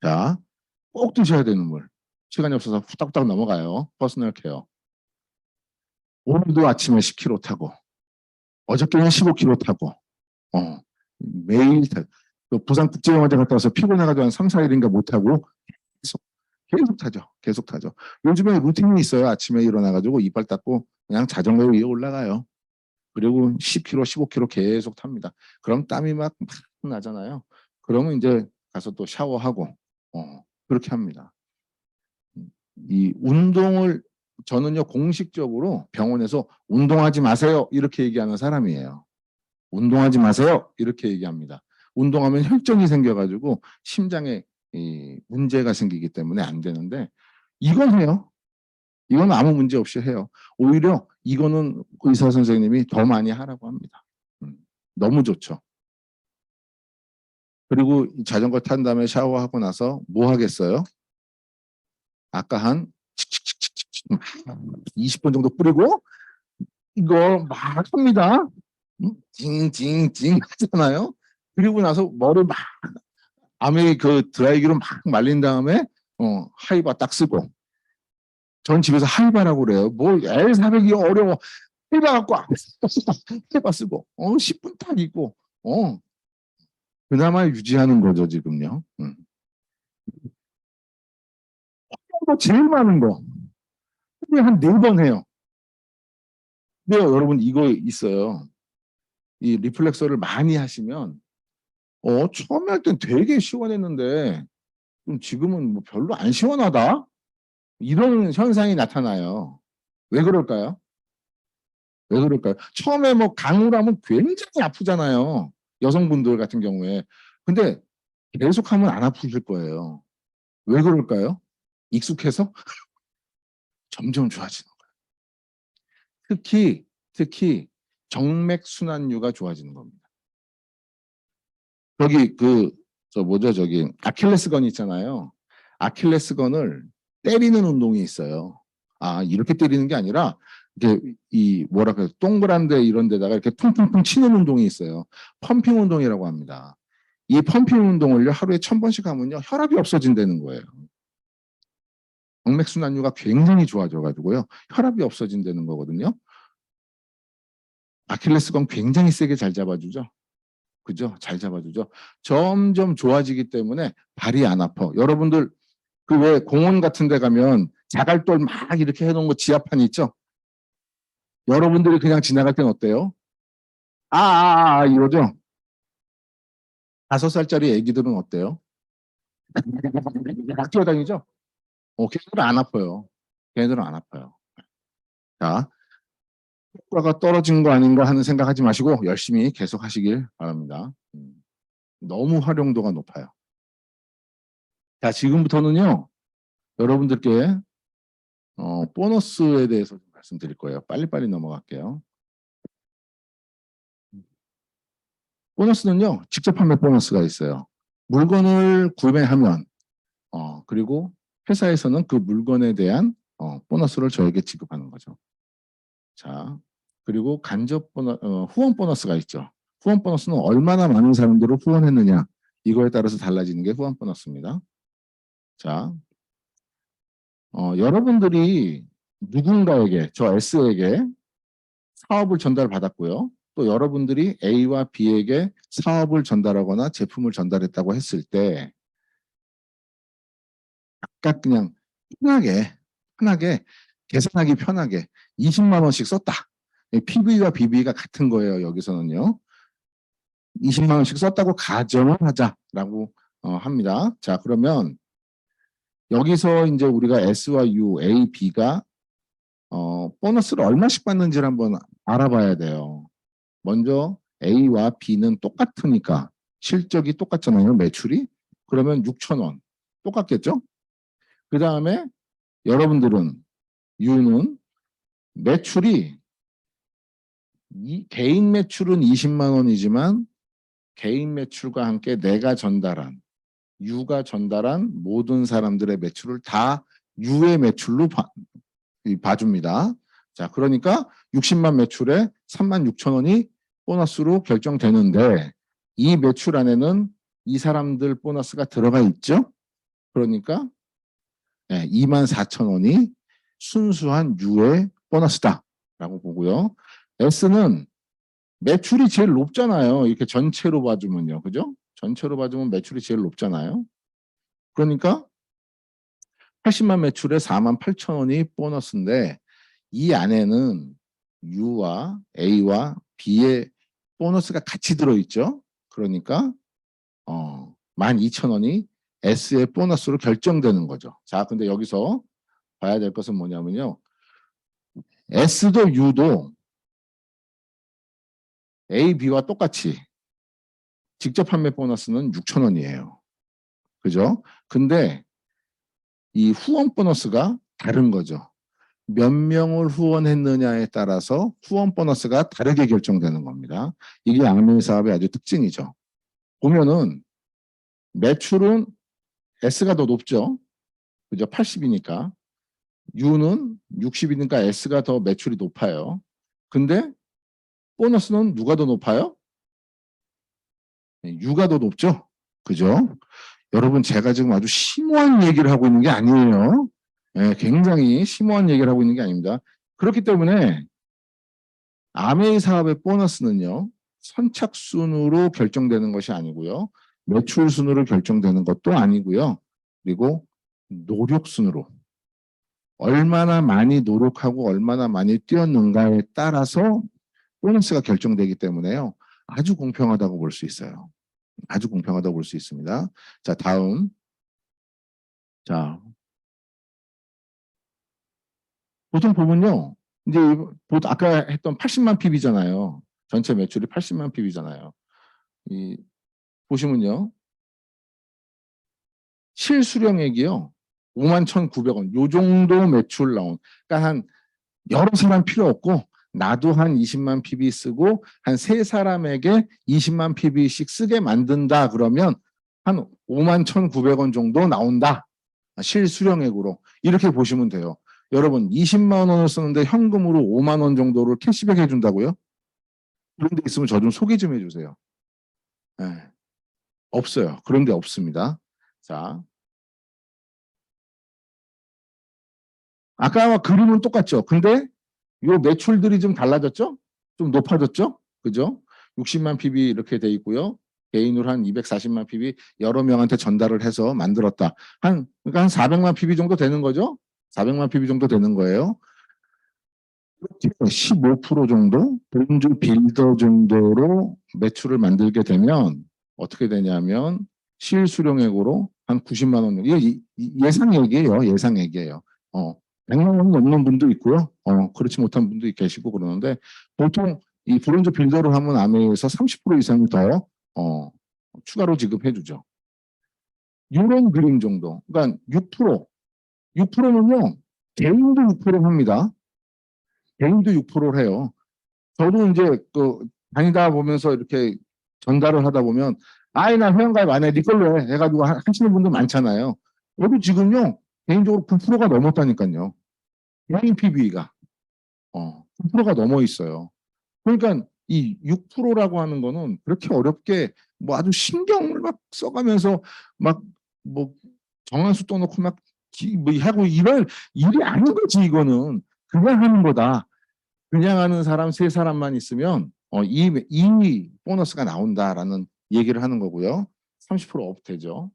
자, 꼭 드셔야 되는 물. 시간이 없어서 후딱후딱 넘어가요. 퍼스널 케어. 오늘도 아침에 10kg 타고, 어저께는 15kg 타고, 매일 그 부산국제영화제 갔다 와서 피곤해가지고 한 3, 4일인가 못하고 계속 타죠. 요즘에 루틴이 있어요. 아침에 일어나가지고 이빨 닦고 그냥 자전거 위에 올라가요. 그리고 10km, 15km 계속 탑니다. 그럼 땀이 막 나잖아요. 그러면 이제 가서 또 샤워하고 그렇게 합니다. 이 운동을 저는요 공식적으로 병원에서 운동하지 마세요 이렇게 얘기하는 사람이에요. 운동하지 마세요 이렇게 얘기합니다. 운동하면 혈전이 생겨가지고 심장에 이 문제가 생기기 때문에 안 되는데 이건 해요. 이건 아무 문제 없이 해요. 오히려 이거는 의사 선생님이 더 많이 하라고 합니다. 너무 좋죠. 그리고 자전거 탄 다음에 샤워하고 나서 뭐 하겠어요? 아까 한 20분 정도 뿌리고 이거 막 합니다. 징징징 하잖아요. 그리고 나서 머리 막 아메 그 드라이기로 막 말린 다음에 하이바 딱 쓰고 전 집에서 하이바라고 그래요. 뭘 L400이 어려워. 하이바 갖고 하이바 쓰고 10분 딱 있고 그나마 유지하는 거죠 지금요. 제일 많은 거 한 4번 해요. 근데 여러분 이거 있어요. 이 리플렉서를 많이 하시면 처음에 할 땐 되게 시원했는데 지금은 뭐 별로 안 시원하다? 이런 현상이 나타나요. 왜 그럴까요? 왜 그럴까요? 처음에 뭐 강우라면 굉장히 아프잖아요. 여성분들 같은 경우에. 근데 계속하면 안 아프실 거예요. 왜 그럴까요? 익숙해서 점점 좋아지는 거예요. 특히 정맥순환류가 좋아지는 겁니다. 저기 저기 아킬레스건 있잖아요. 아킬레스건을 때리는 운동이 있어요. 이렇게 때리는 게 아니라 이게 뭐랄까요 동그란데 이런 데다가 이렇게 퉁퉁퉁 치는 운동이 있어요. 펌핑 운동이라고 합니다. 이 펌핑 운동을요 하루에 1000번씩 하면요 혈압이 없어진다는 거예요. 정맥순환류가 굉장히 좋아져가지고요 혈압이 없어진다는 거거든요. 아킬레스건 굉장히 세게 잘 잡아주죠. 그죠? 잘 잡아주죠. 점점 좋아지기 때문에 발이 안 아파. 여러분들 그 왜 공원 같은 데 가면 자갈돌 막 이렇게 해놓은 거 지하판 있죠? 여러분들이 그냥 지나갈 땐 어때요? 이러죠? 5살짜리 애기들은 어때요? 막 뛰어다니죠? 걔들은 안 아파요. 걔들은 안 아파요. 자, 효과가 떨어진 거 아닌가 하는 생각하지 마시고 열심히 계속 하시길 바랍니다. 너무 활용도가 높아요. 자, 지금부터는요, 여러분들께 보너스에 대해서 좀 말씀드릴 거예요. 빨리빨리 넘어갈게요. 보너스는요, 직접 판매 보너스가 있어요. 물건을 구매하면, 그리고 회사에서는 그 물건에 대한 보너스를 저에게 지급하는 거죠. 자, 그리고 간접 후원 보너스가 있죠. 후원 보너스는 얼마나 많은 사람들을 후원했느냐, 이거에 따라서 달라지는 게 후원 보너스입니다. 자, 여러분들이 누군가에게, 저 S에게 사업을 전달받았고요. 또 여러분들이 A와 B에게 사업을 전달하거나 제품을 전달했다고 했을 때 아까 그냥 편하게 계산하기 편하게 20만 원씩 썼다. PV와 BV가 같은 거예요. 여기서는요. 20만 원씩 썼다고 가정을 하자라고 합니다. 자, 그러면 여기서 이제 우리가 S와 U, A, B가 보너스를 얼마씩 받는지를 한번 알아봐야 돼요. 먼저 A와 B는 똑같으니까 실적이 똑같잖아요. 매출이. 그러면 6,000원. 똑같겠죠? 그 다음에 여러분들은 U는 매출이 개인 매출은 20만 원이지만 개인 매출과 함께 내가 전달한 U가 전달한 모든 사람들의 매출을 다 U의 매출로 봐줍니다. 자, 그러니까 60만 매출에 36,000원이 보너스로 결정되는데 이 매출 안에는 이 사람들 보너스가 들어가 있죠. 그러니까 24,000원이 순수한 U의 보너스다라고 보고요. S는 매출이 제일 높잖아요. 이렇게 전체로 봐주면요. 그죠? 전체로 봐주면 매출이 제일 높잖아요. 그러니까 80만 매출에 4만 8천 원이 보너스인데 이 안에는 U와 A와 B의 보너스가 같이 들어있죠. 그러니까 12,000원이 S의 보너스로 결정되는 거죠. 자, 근데 여기서 봐야 될 것은 뭐냐면요. S도 U도 A, B와 똑같이 직접 판매 보너스는 6,000원이에요. 그죠? 근데 이 후원 보너스가 다른 거죠. 몇 명을 후원했느냐에 따라서 후원 보너스가 다르게 결정되는 겁니다. 이게 암웨이 사업의 아주 특징이죠. 보면은 매출은 S가 더 높죠. 그죠? 80이니까. U는 60이니까 S가 더 매출이 높아요. 근데 보너스는 누가 더 높아요? U가 더 높죠. 그죠? 여러분 제가 지금 아주 심오한 얘기를 하고 있는 게 아니에요. 굉장히 심오한 얘기를 하고 있는 게 아닙니다. 그렇기 때문에 암웨이 사업의 보너스는요. 선착순으로 결정되는 것이 아니고요. 매출 순으로 결정되는 것도 아니고요. 그리고 노력 순으로 얼마나 많이 노력하고 얼마나 많이 뛰었는가에 따라서 보너스가 결정되기 때문에요. 아주 공평하다고 볼 수 있어요. 아주 공평하다고 볼 수 있습니다. 자, 다음. 자, 보통 보면요. 이제 아까 했던 80만 PB잖아요. 전체 매출이 80만 PB잖아요. 보시면요. 실수령액이요. 51,900원. 요 정도 매출 나온. 그러니까 한 여러 사람 필요 없고 나도 한 20만 PB 쓰고 한 세 사람에게 20만 PB씩 쓰게 만든다 그러면 한 51,900원 정도 나온다. 실수령액으로. 이렇게 보시면 돼요. 여러분 20만 원을 쓰는데 현금으로 5만 원 정도를 캐시백 해준다고요? 그런 데 있으면 저 좀 소개 좀 해주세요. 네. 없어요. 그런 게 없습니다. 자, 아까와 그림은 똑같죠. 근데 요 매출들이 좀 달라졌죠? 좀 높아졌죠? 그죠? 60만 PB 이렇게 돼 있고요. 개인으로 한 240만 PB 여러 명한테 전달을 해서 만들었다. 그러니까 한 400만 PB 정도 되는 거죠? 400만 PB 정도 되는 거예요. 15% 정도 본주 빌더 정도로 매출을 만들게 되면 어떻게 되냐면 실수령액으로 한 90만 원. 이게 예상액이에요. 예상액이에요. 100만 원이 넘는 분도 있고요. 그렇지 못한 분도 계시고 그러는데 보통 이 브론즈 빌더로 하면 암웨이에서 30% 이상을 더 추가로 지급해 주죠. 이런 그림 정도. 그러니까 6%. 6%는요. 개인도 6% 합니다. 개인도 6%를 해요. 저도 이제 다니다 보면서 이렇게 전달을 하다 보면 나 회원가입 안 해. 네 걸로 해. 해가지고 하시는 분들 많잖아요. 저도 지금요. 개인적으로 9%가 넘었다니까요. 개인 PB가 9%가 넘어 있어요. 그러니까 이 6%라고 하는 거는 그렇게 어렵게 뭐 아주 신경을 막 써가면서 막 뭐 정한수 떠놓고 막 뭐 하고 이럴 일이 아닌 거지. 이거는 그냥 하는 거다. 그냥 하는 사람 세 사람만 있으면 이 보너스가 나온다라는 얘기를 하는 거고요. 30% 업되죠.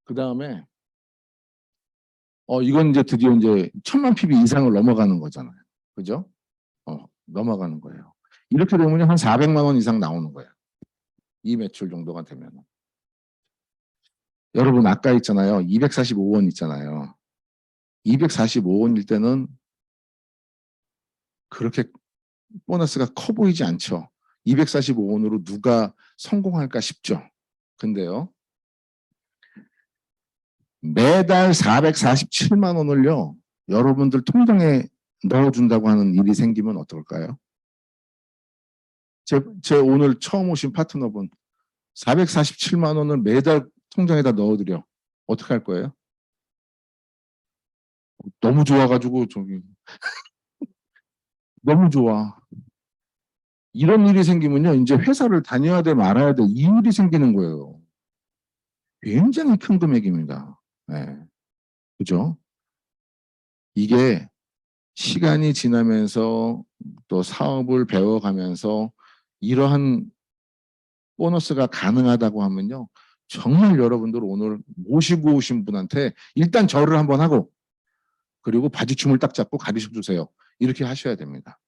그 다음에 이건 이제 드디어 이제 1,000만 PB 이상을 넘어가는 거잖아요. 그죠? 넘어가는 거예요. 이렇게 되면 한 400만 원 이상 나오는 거예요. 이 매출 정도가 되면. 여러분 아까 있잖아요. 245원 있잖아요. 245원일 때는 그렇게 보너스가 커 보이지 않죠. 245원으로 누가 성공할까 싶죠. 근데요. 매달 447만 원을요. 여러분들 통장에 넣어준다고 하는 일이 생기면 어떨까요? 제 오늘 처음 오신 파트너분 447만 원을 매달 통장에다 넣어드려. 어떻게 할 거예요? 너무 좋아가지고 저기 너무 좋아. 이런 일이 생기면요. 이제 회사를 다녀야 돼 말아야 돼. 이 일이 생기는 거예요. 굉장히 큰 금액입니다. 네. 그죠? 이게 시간이 지나면서 또 사업을 배워가면서 이러한 보너스가 가능하다고 하면요. 정말 여러분들 오늘 모시고 오신 분한테 일단 절을 한번 하고 그리고 바지춤을 딱 잡고 가르쳐 주세요. 이렇게 하셔야 됩니다.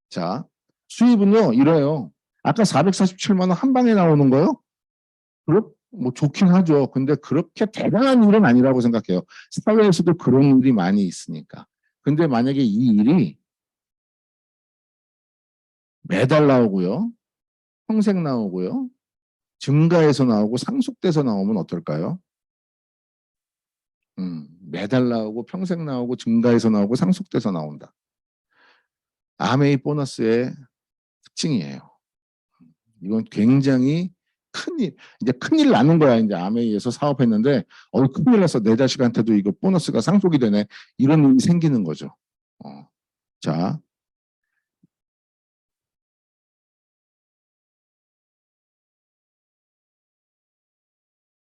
자, 수입은요, 이래요. 아까 447만 원 한 방에 나오는 거요? 뭐 좋긴 하죠. 근데 그렇게 대단한 일은 아니라고 생각해요. 사회에서도 그런 일이 많이 있으니까. 근데 만약에 이 일이 매달 나오고요, 평생 나오고요, 증가해서 나오고 상속돼서 나오면 어떨까요? 매달 나오고 평생 나오고 증가해서 나오고 상속돼서 나온다. 아메이 보너스의 특징이에요. 이건 굉장히 큰일, 이제 큰일 나는 거야. 이제 아메이에서 사업했는데, 큰일 났어. 내 자식한테도 이거 보너스가 상속이 되네. 이런 일이 생기는 거죠. 자.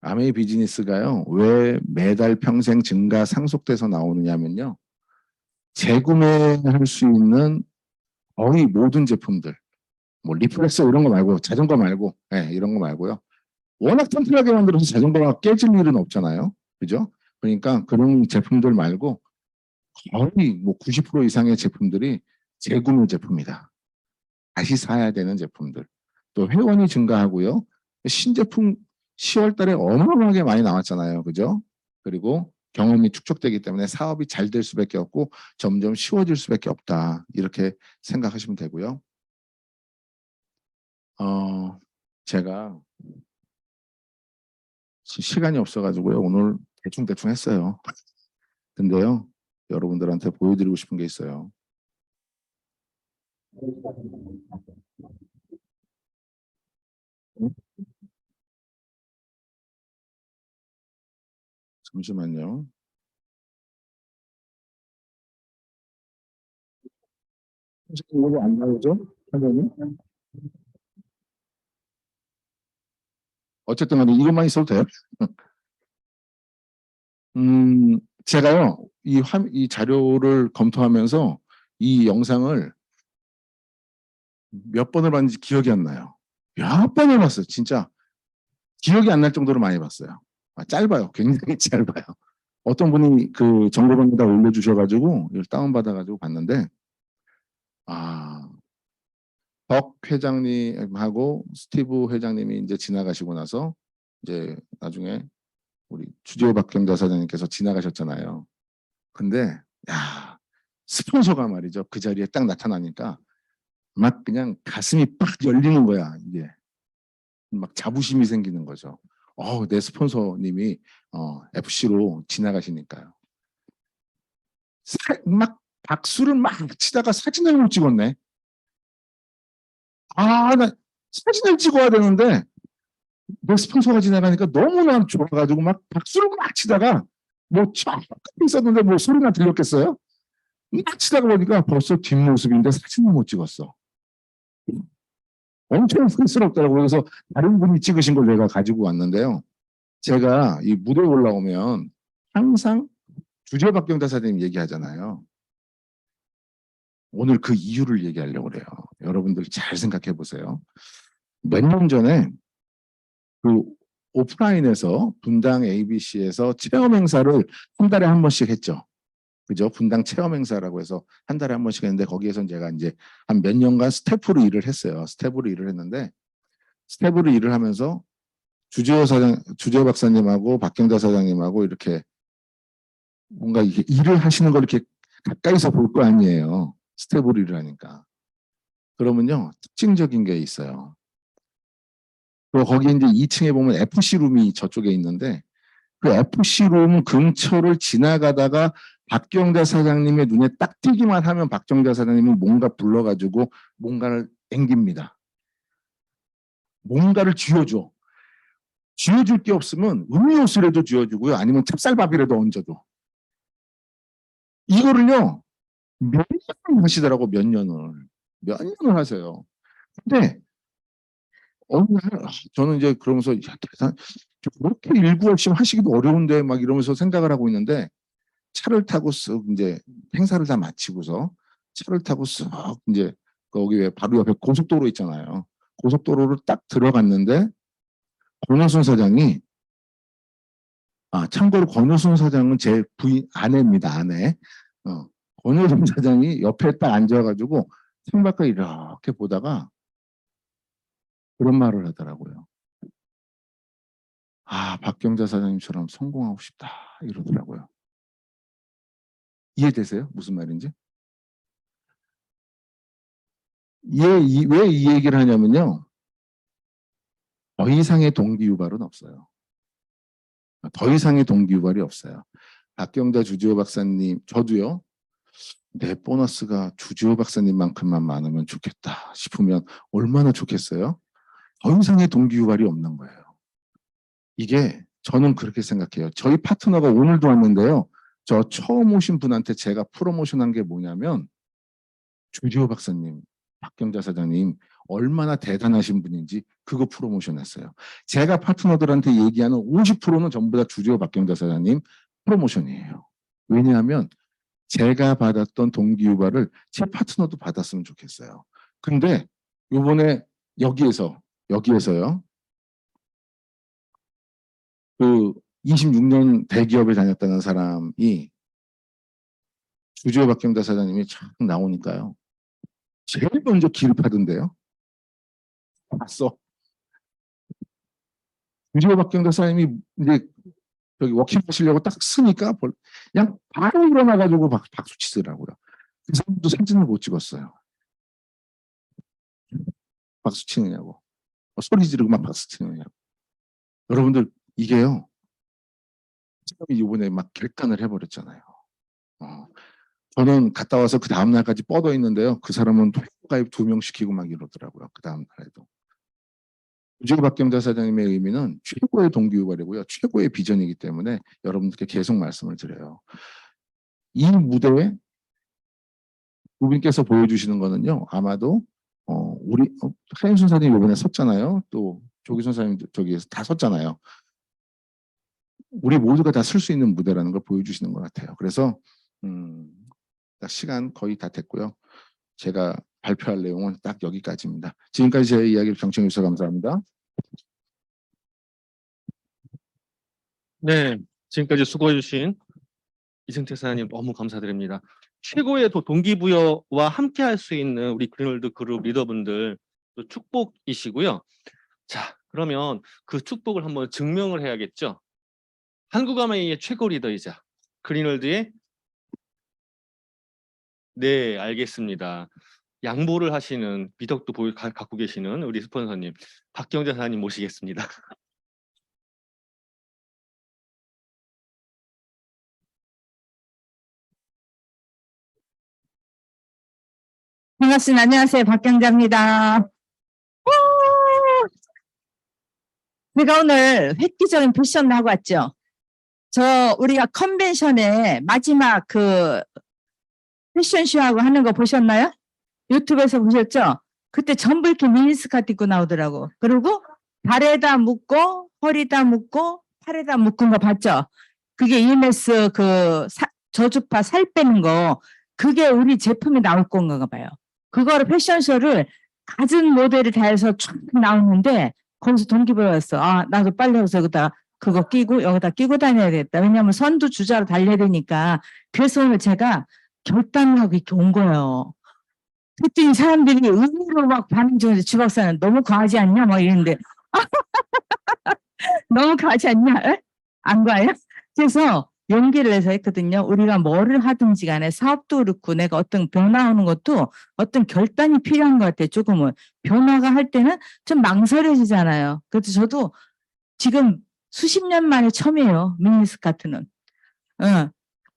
아메이 비즈니스가요, 왜 매달 평생 증가 상속돼서 나오느냐면요. 재구매할 수 있는 거의 모든 제품들, 뭐 리프레서 이런 거 말고, 자전거 말고, 이런 거 말고요. 워낙 튼튼하게 만들어서 자전거가 깨질 일은 없잖아요. 그죠? 그러니까 그런 제품들 말고 거의 뭐 90% 이상의 제품들이 재구매 제품이다. 다시 사야 되는 제품들. 또 회원이 증가하고요. 신제품 10월 달에 어마어마하게 많이 나왔잖아요. 그죠? 그리고 경험이 축적되기 때문에 사업이 잘 될 수밖에 없고 점점 쉬워질 수밖에 없다. 이렇게 생각하시면 되고요. 제가 시간이 없어가지고요. 오늘 대충 했어요. 근데요. 여러분들한테 보여드리고 싶은 게 있어요. 잠시만요. 이거 안 나오죠? 선생님? 어쨌든 간에 이것만 있어도 돼요. 제가요, 이 자료를 검토하면서 이 영상을 몇 번을 봤는지 기억이 안 나요. 몇 번을 봤어요. 진짜 기억이 안 날 정도로 많이 봤어요. 짧아요. 굉장히 짧아요. 어떤 분이 그 정보방에다 올려주셔가지고 이걸 다운받아가지고 봤는데 덕 회장님하고 스티브 회장님이 이제 지나가시고 나서 이제 나중에 우리 주지호 박경자 사장님께서 지나가셨잖아요. 근데 야 스폰서가 말이죠. 그 자리에 딱 나타나니까 막 그냥 가슴이 빡 열리는 거야. 이게 막 자부심이 생기는 거죠. 내 스폰서님이 FC로 지나가시니까요. 막 박수를 막 치다가 사진을 못 찍었네. 나 사진을 찍어야 되는데 내 스폰서가 지나가니까 너무나 좋아가지고 막 박수를 막 치다가 뭐 쫙 있었는데 뭐 소리나 들렸겠어요? 막 치다가 보니까 벌써 뒷모습인데 사진을 못 찍었어. 엄청 쑥스럽더라고요. 그래서 다른 분이 찍으신 걸 내가 가지고 왔는데요. 제가 이 무대에 올라오면 항상 주지호 박경자 사장님 얘기하잖아요. 오늘 그 이유를 얘기하려고 그래요. 여러분들 잘 생각해 보세요. 몇 년 전에 그 오프라인에서 분당 ABC에서 체험 행사를 한 달에 한 번씩 했죠. 그죠? 분당 체험 행사라고 해서 한 달에 한 번씩 했는데 거기에서 제가 이제 한 몇 년간 스태프로 일을 했어요. 스태프로 일을 했는데 스태프로 일을 하면서 주지호 박사님하고 박경자 사장님하고 이렇게 뭔가 이렇게 일을 하시는 걸 이렇게 가까이서 볼 거 아니에요. 스태프로 일을 하니까. 그러면요, 특징적인 게 있어요. 그리고 거기 이제 2층에 보면 FC룸이 저쪽에 있는데 그 FC룸 근처를 지나가다가 박경자 사장님의 눈에 딱 띄기만 하면 박경자 사장님은 뭔가 불러가지고 뭔가를 앵깁니다. 뭔가를 쥐어줘. 쥐어줄 게 없으면 음료수라도 쥐어주고요. 아니면 찹쌀밥이라도 얹어도. 이거를요. 몇 년을 하시더라고. 몇 년을 하세요. 근데 어느 날 저는 이제 그러면서 그렇게 일부 없이 하시기도 어려운데 막 이러면서 생각을 하고 있는데 차를 타고 쓱 이제 행사를 다 마치고서 차를 타고 쓱 이제 거기 왜 바로 옆에 고속도로 있잖아요. 고속도로를 딱 들어갔는데 권효순 사장이 참고로 권효순 사장은 제 부인 아내입니다. 아내. 권효순 사장이 옆에 딱 앉아가지고 창밖을 이렇게 보다가 그런 말을 하더라고요. 박경자 사장님처럼 성공하고 싶다 이러더라고요. 이해되세요? 무슨 말인지? 왜 이 얘기를 하냐면요. 더 이상의 동기 유발은 없어요. 더 이상의 동기 유발이 없어요. 박경자 주지호 박사님, 저도요. 내 보너스가 주지호 박사님만큼만 많으면 좋겠다 싶으면 얼마나 좋겠어요? 더 이상의 동기 유발이 없는 거예요. 이게 저는 그렇게 생각해요. 저희 파트너가 오늘도 왔는데요. 저 처음 오신 분한테 제가 프로모션한 게 뭐냐면 주지호 박사님, 박경자 사장님 얼마나 대단하신 분인지 그거 프로모션했어요. 제가 파트너들한테 얘기하는 50%는 전부 다 주지호 박경자 사장님 프로모션이에요. 왜냐하면 제가 받았던 동기유발을 제 파트너도 받았으면 좋겠어요. 근데 요번에 여기에서요. 그 26년 대기업에 다녔다는 사람이 주지호 박경자 사장님이 쫙 나오니까요. 제일 먼저 기립하던데요. 봤어. 주지호 박경자 사장님이 이제 여기 워킹 하시려고 딱 쓰니까 그냥 바로 일어나가지고 박수 치더라고요. 그 사람도 사진을 못 찍었어요. 박수 치느냐고. 소리 지르고 막 박수 치느냐고. 여러분들 이게요. 사람이 이번에 막 결단을 해버렸잖아요. 저는 갔다 와서 그 다음날까지 뻗어 있는데요. 그 사람은 가입 2명 시키고 막 이러더라고요. 그 다음날에도. 주지호 박경자 사장님의 의미는 최고의 동기유발이고요. 최고의 비전이기 때문에 여러분들께 계속 말씀을 드려요. 이 무대에 두 분께서 보여주시는 거는요. 아마도 우리 하임순 사장님 이번에 섰잖아요. 또 조기순 사장님 저기에서 다 섰잖아요. 우리 모두가 다 쓸 수 있는 무대라는 걸 보여주시는 것 같아요. 그래서 시간 거의 다 됐고요. 제가 발표할 내용은 딱 여기까지입니다. 지금까지 제 이야기를 경청해 주셔서 감사합니다. 네, 지금까지 수고해 주신 이승택 사장님 너무 감사드립니다. 최고의 동기부여와 함께 할 수 있는 우리 그린월드 그룹 리더분들 축복이시고요. 자, 그러면 그 축복을 한번 증명을 해야겠죠. 한국아메이의 최고 리더이자 그린월드의 네, 알겠습니다. 양보를 하시는 미덕도 갖고 계시는 우리 스폰서님 박경자 사장님 모시겠습니다. 반갑습니다. 안녕하세요. 박경자입니다. 제가 오늘 획기적인 패션을 하고 왔죠. 우리가 컨벤션에 마지막 그 패션쇼하고 하는 거 보셨나요? 유튜브에서 보셨죠? 그때 전부 이렇게 미니스커트 입고 나오더라고. 그리고 발에다 묶고 허리다 묶고 팔에다 묶은 거 봤죠? 그게 EMS 그 저주파 살 빼는 거, 그게 우리 제품이 나올 건가 봐요. 그거를 패션쇼를 갖은 모델을 다 해서 쫙 나오는데 거기서 동기부여였어. 나도 빨리 해서 여기다 그거 끼고 여기다 끼고 다녀야 되겠다. 왜냐하면 선두 주자로 달려야 되니까. 그래서 오늘 제가 결단을 하고 이렇게 온 거예요. 그랬더니 사람들이 의외로 막 반응 중에서 주 박사는 너무 과하지 않냐? 막 이랬는데 너무 과하지 않냐? 에? 안 과해요? 그래서 용기를 내서 했거든요. 우리가 뭐를 하든지 간에 사업도 그렇고 내가 어떤 변화하는 것도 어떤 결단이 필요한 것 같아요. 조금은. 변화가 할 때는 좀 망설여지잖아요. 그래서 저도 지금 수십 년 만에 처음이에요. 미니스커트는.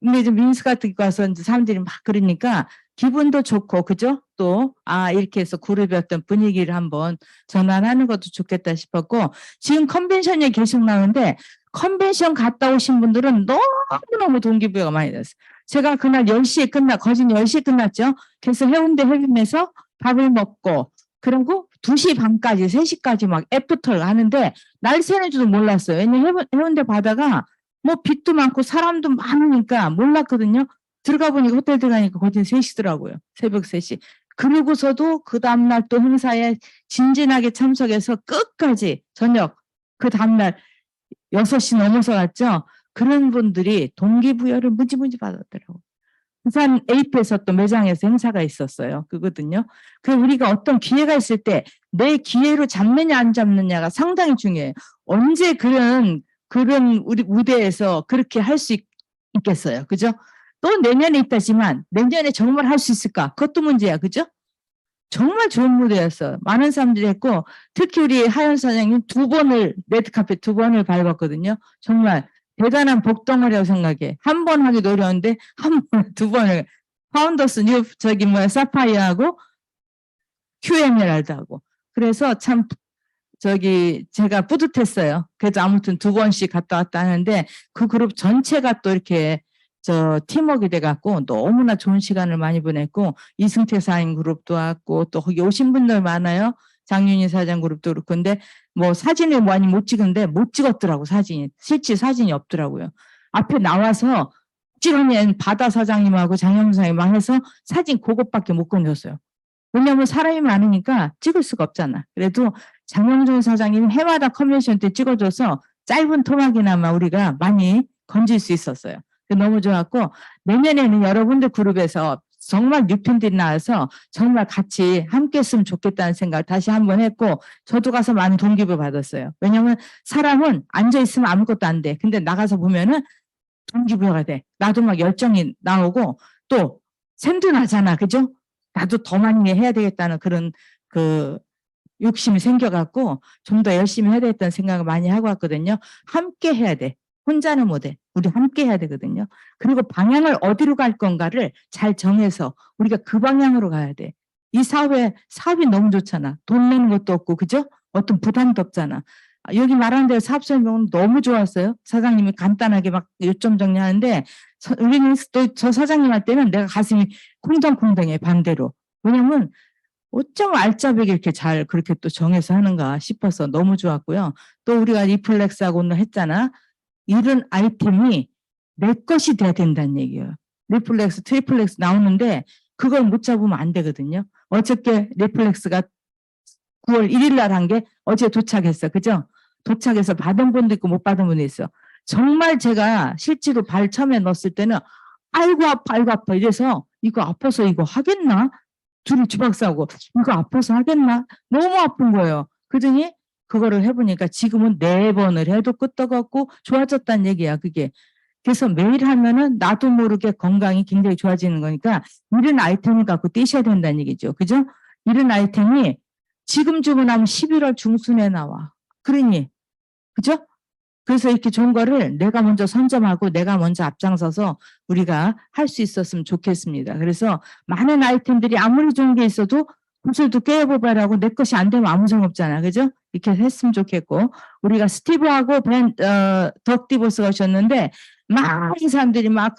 근데 이제 미니스커트 입고 와서 이제 사람들이 막 그러니까 기분도 좋고, 그죠? 또, 이렇게 해서 그룹의 어떤 분위기를 한번 전환하는 것도 좋겠다 싶었고, 지금 컨벤션에 계속 나오는데, 컨벤션 갔다 오신 분들은 너무너무 동기부여가 많이 됐어요. 제가 그날 10시에 거진 10시에 끝났죠? 그래서 해운대 해림에서 밥을 먹고, 그리고 2시 반까지, 3시까지 막 애프터를 하는데, 날 새는 줄도 몰랐어요. 왜냐면 해운대 바다가 뭐 빛도 많고 사람도 많으니까 몰랐거든요. 들어가 보니까 호텔 들어가니까 거진 3시더라고요. 새벽 3시. 그러고서도 그 다음날 또 행사에 진진하게 참석해서 끝까지 저녁 그 다음날 6시 넘어서 갔죠. 그런 분들이 동기부여를 무지무지 받았더라고요. 부산 에이프에서 또 매장에서 행사가 있었어요. 그거든요. 그 우리가 어떤 기회가 있을 때 내 기회로 잡느냐 안 잡느냐가 상당히 중요해요. 언제 그런 우리 무대에서 그렇게 할 수 있겠어요. 그죠? 또 내년에 있다지만 내년에 정말 할 수 있을까? 그것도 문제야. 그죠? 정말 좋은 무대였어요. 많은 사람들이 했고 특히 우리 하연 사장님 레드카펫 2번을 밟았거든요. 정말 대단한 복덩어리라고 생각해. 한 번 하기도 어려운데 두 번을 파운더스 사파이어하고 QML하고 그래서 참 제가 뿌듯했어요. 그래도 아무튼 2번씩 갔다 왔다 하는데 그 그룹 전체가 또 이렇게 팀워크가 돼갖고 너무나 좋은 시간을 많이 보냈고 이승태 사인 그룹도 왔고 또 거기 오신 분들 많아요. 장윤희 사장 그룹도 그렇고 근데 뭐 사진을 많이 못 찍은데 못 찍었더라고 사진이. 실제 사진이 없더라고요. 앞에 나와서 찍어낸 바다 사장님하고 장영수 사장님만 해서 사진 그것밖에 못 건졌어요. 왜냐하면 사람이 많으니까 찍을 수가 없잖아. 그래도 장영준 사장님 해마다 컨벤션 때 찍어줘서 짧은 토막이나마 우리가 많이 건질 수 있었어요. 너무 좋았고 내년에는 여러분들 그룹에서 정말 뉴팬들이 나와서 정말 같이 함께 했으면 좋겠다는 생각을 다시 한번 했고 저도 가서 많은 동기부여 받았어요. 왜냐하면 사람은 앉아있으면 아무것도 안 돼. 근데 나가서 보면은 동기부여가 돼. 나도 막 열정이 나오고 또 샘도 나잖아. 그죠? 나도 더 많이 해야 되겠다는 그런 욕심이 생겨갖고 좀 더 열심히 해야 되겠다는 생각을 많이 하고 왔거든요. 함께 해야 돼. 혼자는 못해. 우리 함께 해야 되거든요. 그리고 방향을 어디로 갈 건가를 잘 정해서 우리가 그 방향으로 가야 돼. 이 사업이 너무 좋잖아. 돈 내는 것도 없고, 그죠? 어떤 부담도 없잖아. 여기 말하는 대로 사업 설명은 너무 좋았어요. 사장님이 간단하게 막 요점 정리하는데, 우리는 또 저 사장님한테는 내가 가슴이 콩덩콩덩해, 반대로. 왜냐면, 어쩜 알짜배기 이렇게 잘 그렇게 또 정해서 하는가 싶어서 너무 좋았고요. 또 우리가 리플렉스하고 오늘 했잖아. 이런 아이템이 내 것이 돼야 된다는 얘기예요. 리플렉스, 트리플렉스 나오는데 그걸 못 잡으면 안 되거든요. 어저께 리플렉스가 9월 1일 날 한 게 어제 도착했어. 그죠? 도착해서 받은 분도 있고 못 받은 분도 있어. 정말 제가 실제로 발 처음에 넣었을 때는 아이고 아파 이래서 이거 아파서 이거 하겠나? 둘이 주박사하고 이거 아파서 하겠나? 너무 아픈 거예요. 그러더니 그거를 해보니까 지금은 4번을 해도 끄떡없고 좋아졌다는 얘기야, 그게. 그래서 매일 하면은 나도 모르게 건강이 굉장히 좋아지는 거니까 이런 아이템을 갖고 뛰셔야 된다는 얘기죠. 그죠? 이런 아이템이 지금 주문하면 11월 중순에 나와. 그러니, 그죠? 그래서 이렇게 좋은 거를 내가 먼저 선점하고 내가 먼저 앞장서서 우리가 할 수 있었으면 좋겠습니다. 그래서 많은 아이템들이 아무리 좋은 게 있어도 구슬도 깨어보라고 내 것이 안 되면 아무 소용 없잖아. 그죠? 이렇게 했으면 좋겠고 우리가 스티브하고 덕디보스가 오셨는데 많은 사람들이 막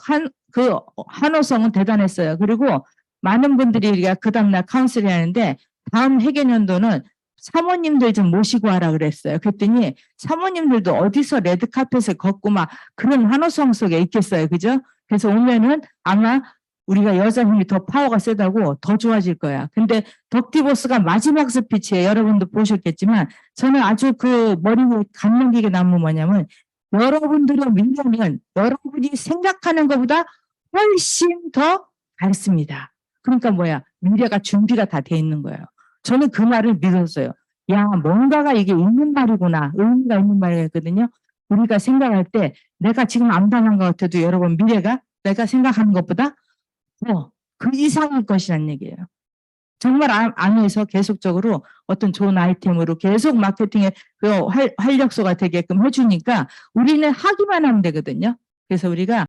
한호성은 대단했어요. 그리고 많은 분들이 우리가 그 다음날 카운슬을 하는데 다음 회계년도는 사모님들 좀 모시고 와라 그랬어요. 그랬더니 사모님들도 어디서 레드카펫을 걷고 막 그런 한호성 속에 있겠어요. 그죠? 그래서 오면은 아마 우리가 여자 힘이 더 파워가 세다고 더 좋아질 거야. 근데 덕디보스가 마지막 스피치에 여러분도 보셨겠지만 저는 아주 그 머리에 감명되게 남은 뭐냐면 여러분들의 미래는 여러분이 생각하는 것보다 훨씬 더 밝습니다. 그러니까 뭐야? 미래가 준비가 다 돼 있는 거예요. 저는 그 말을 믿었어요. 야, 뭔가가 이게 있는 말이구나. 의미가 있는 말이었거든요. 우리가 생각할 때 내가 지금 암담한 것 같아도 여러분 미래가 내가 생각하는 것보다 그 이상일 것이라는 얘기예요. 정말 안에서 계속적으로 어떤 좋은 아이템으로 계속 마케팅의 그 활력소가 되게끔 해주니까 우리는 하기만 하면 되거든요. 그래서 우리가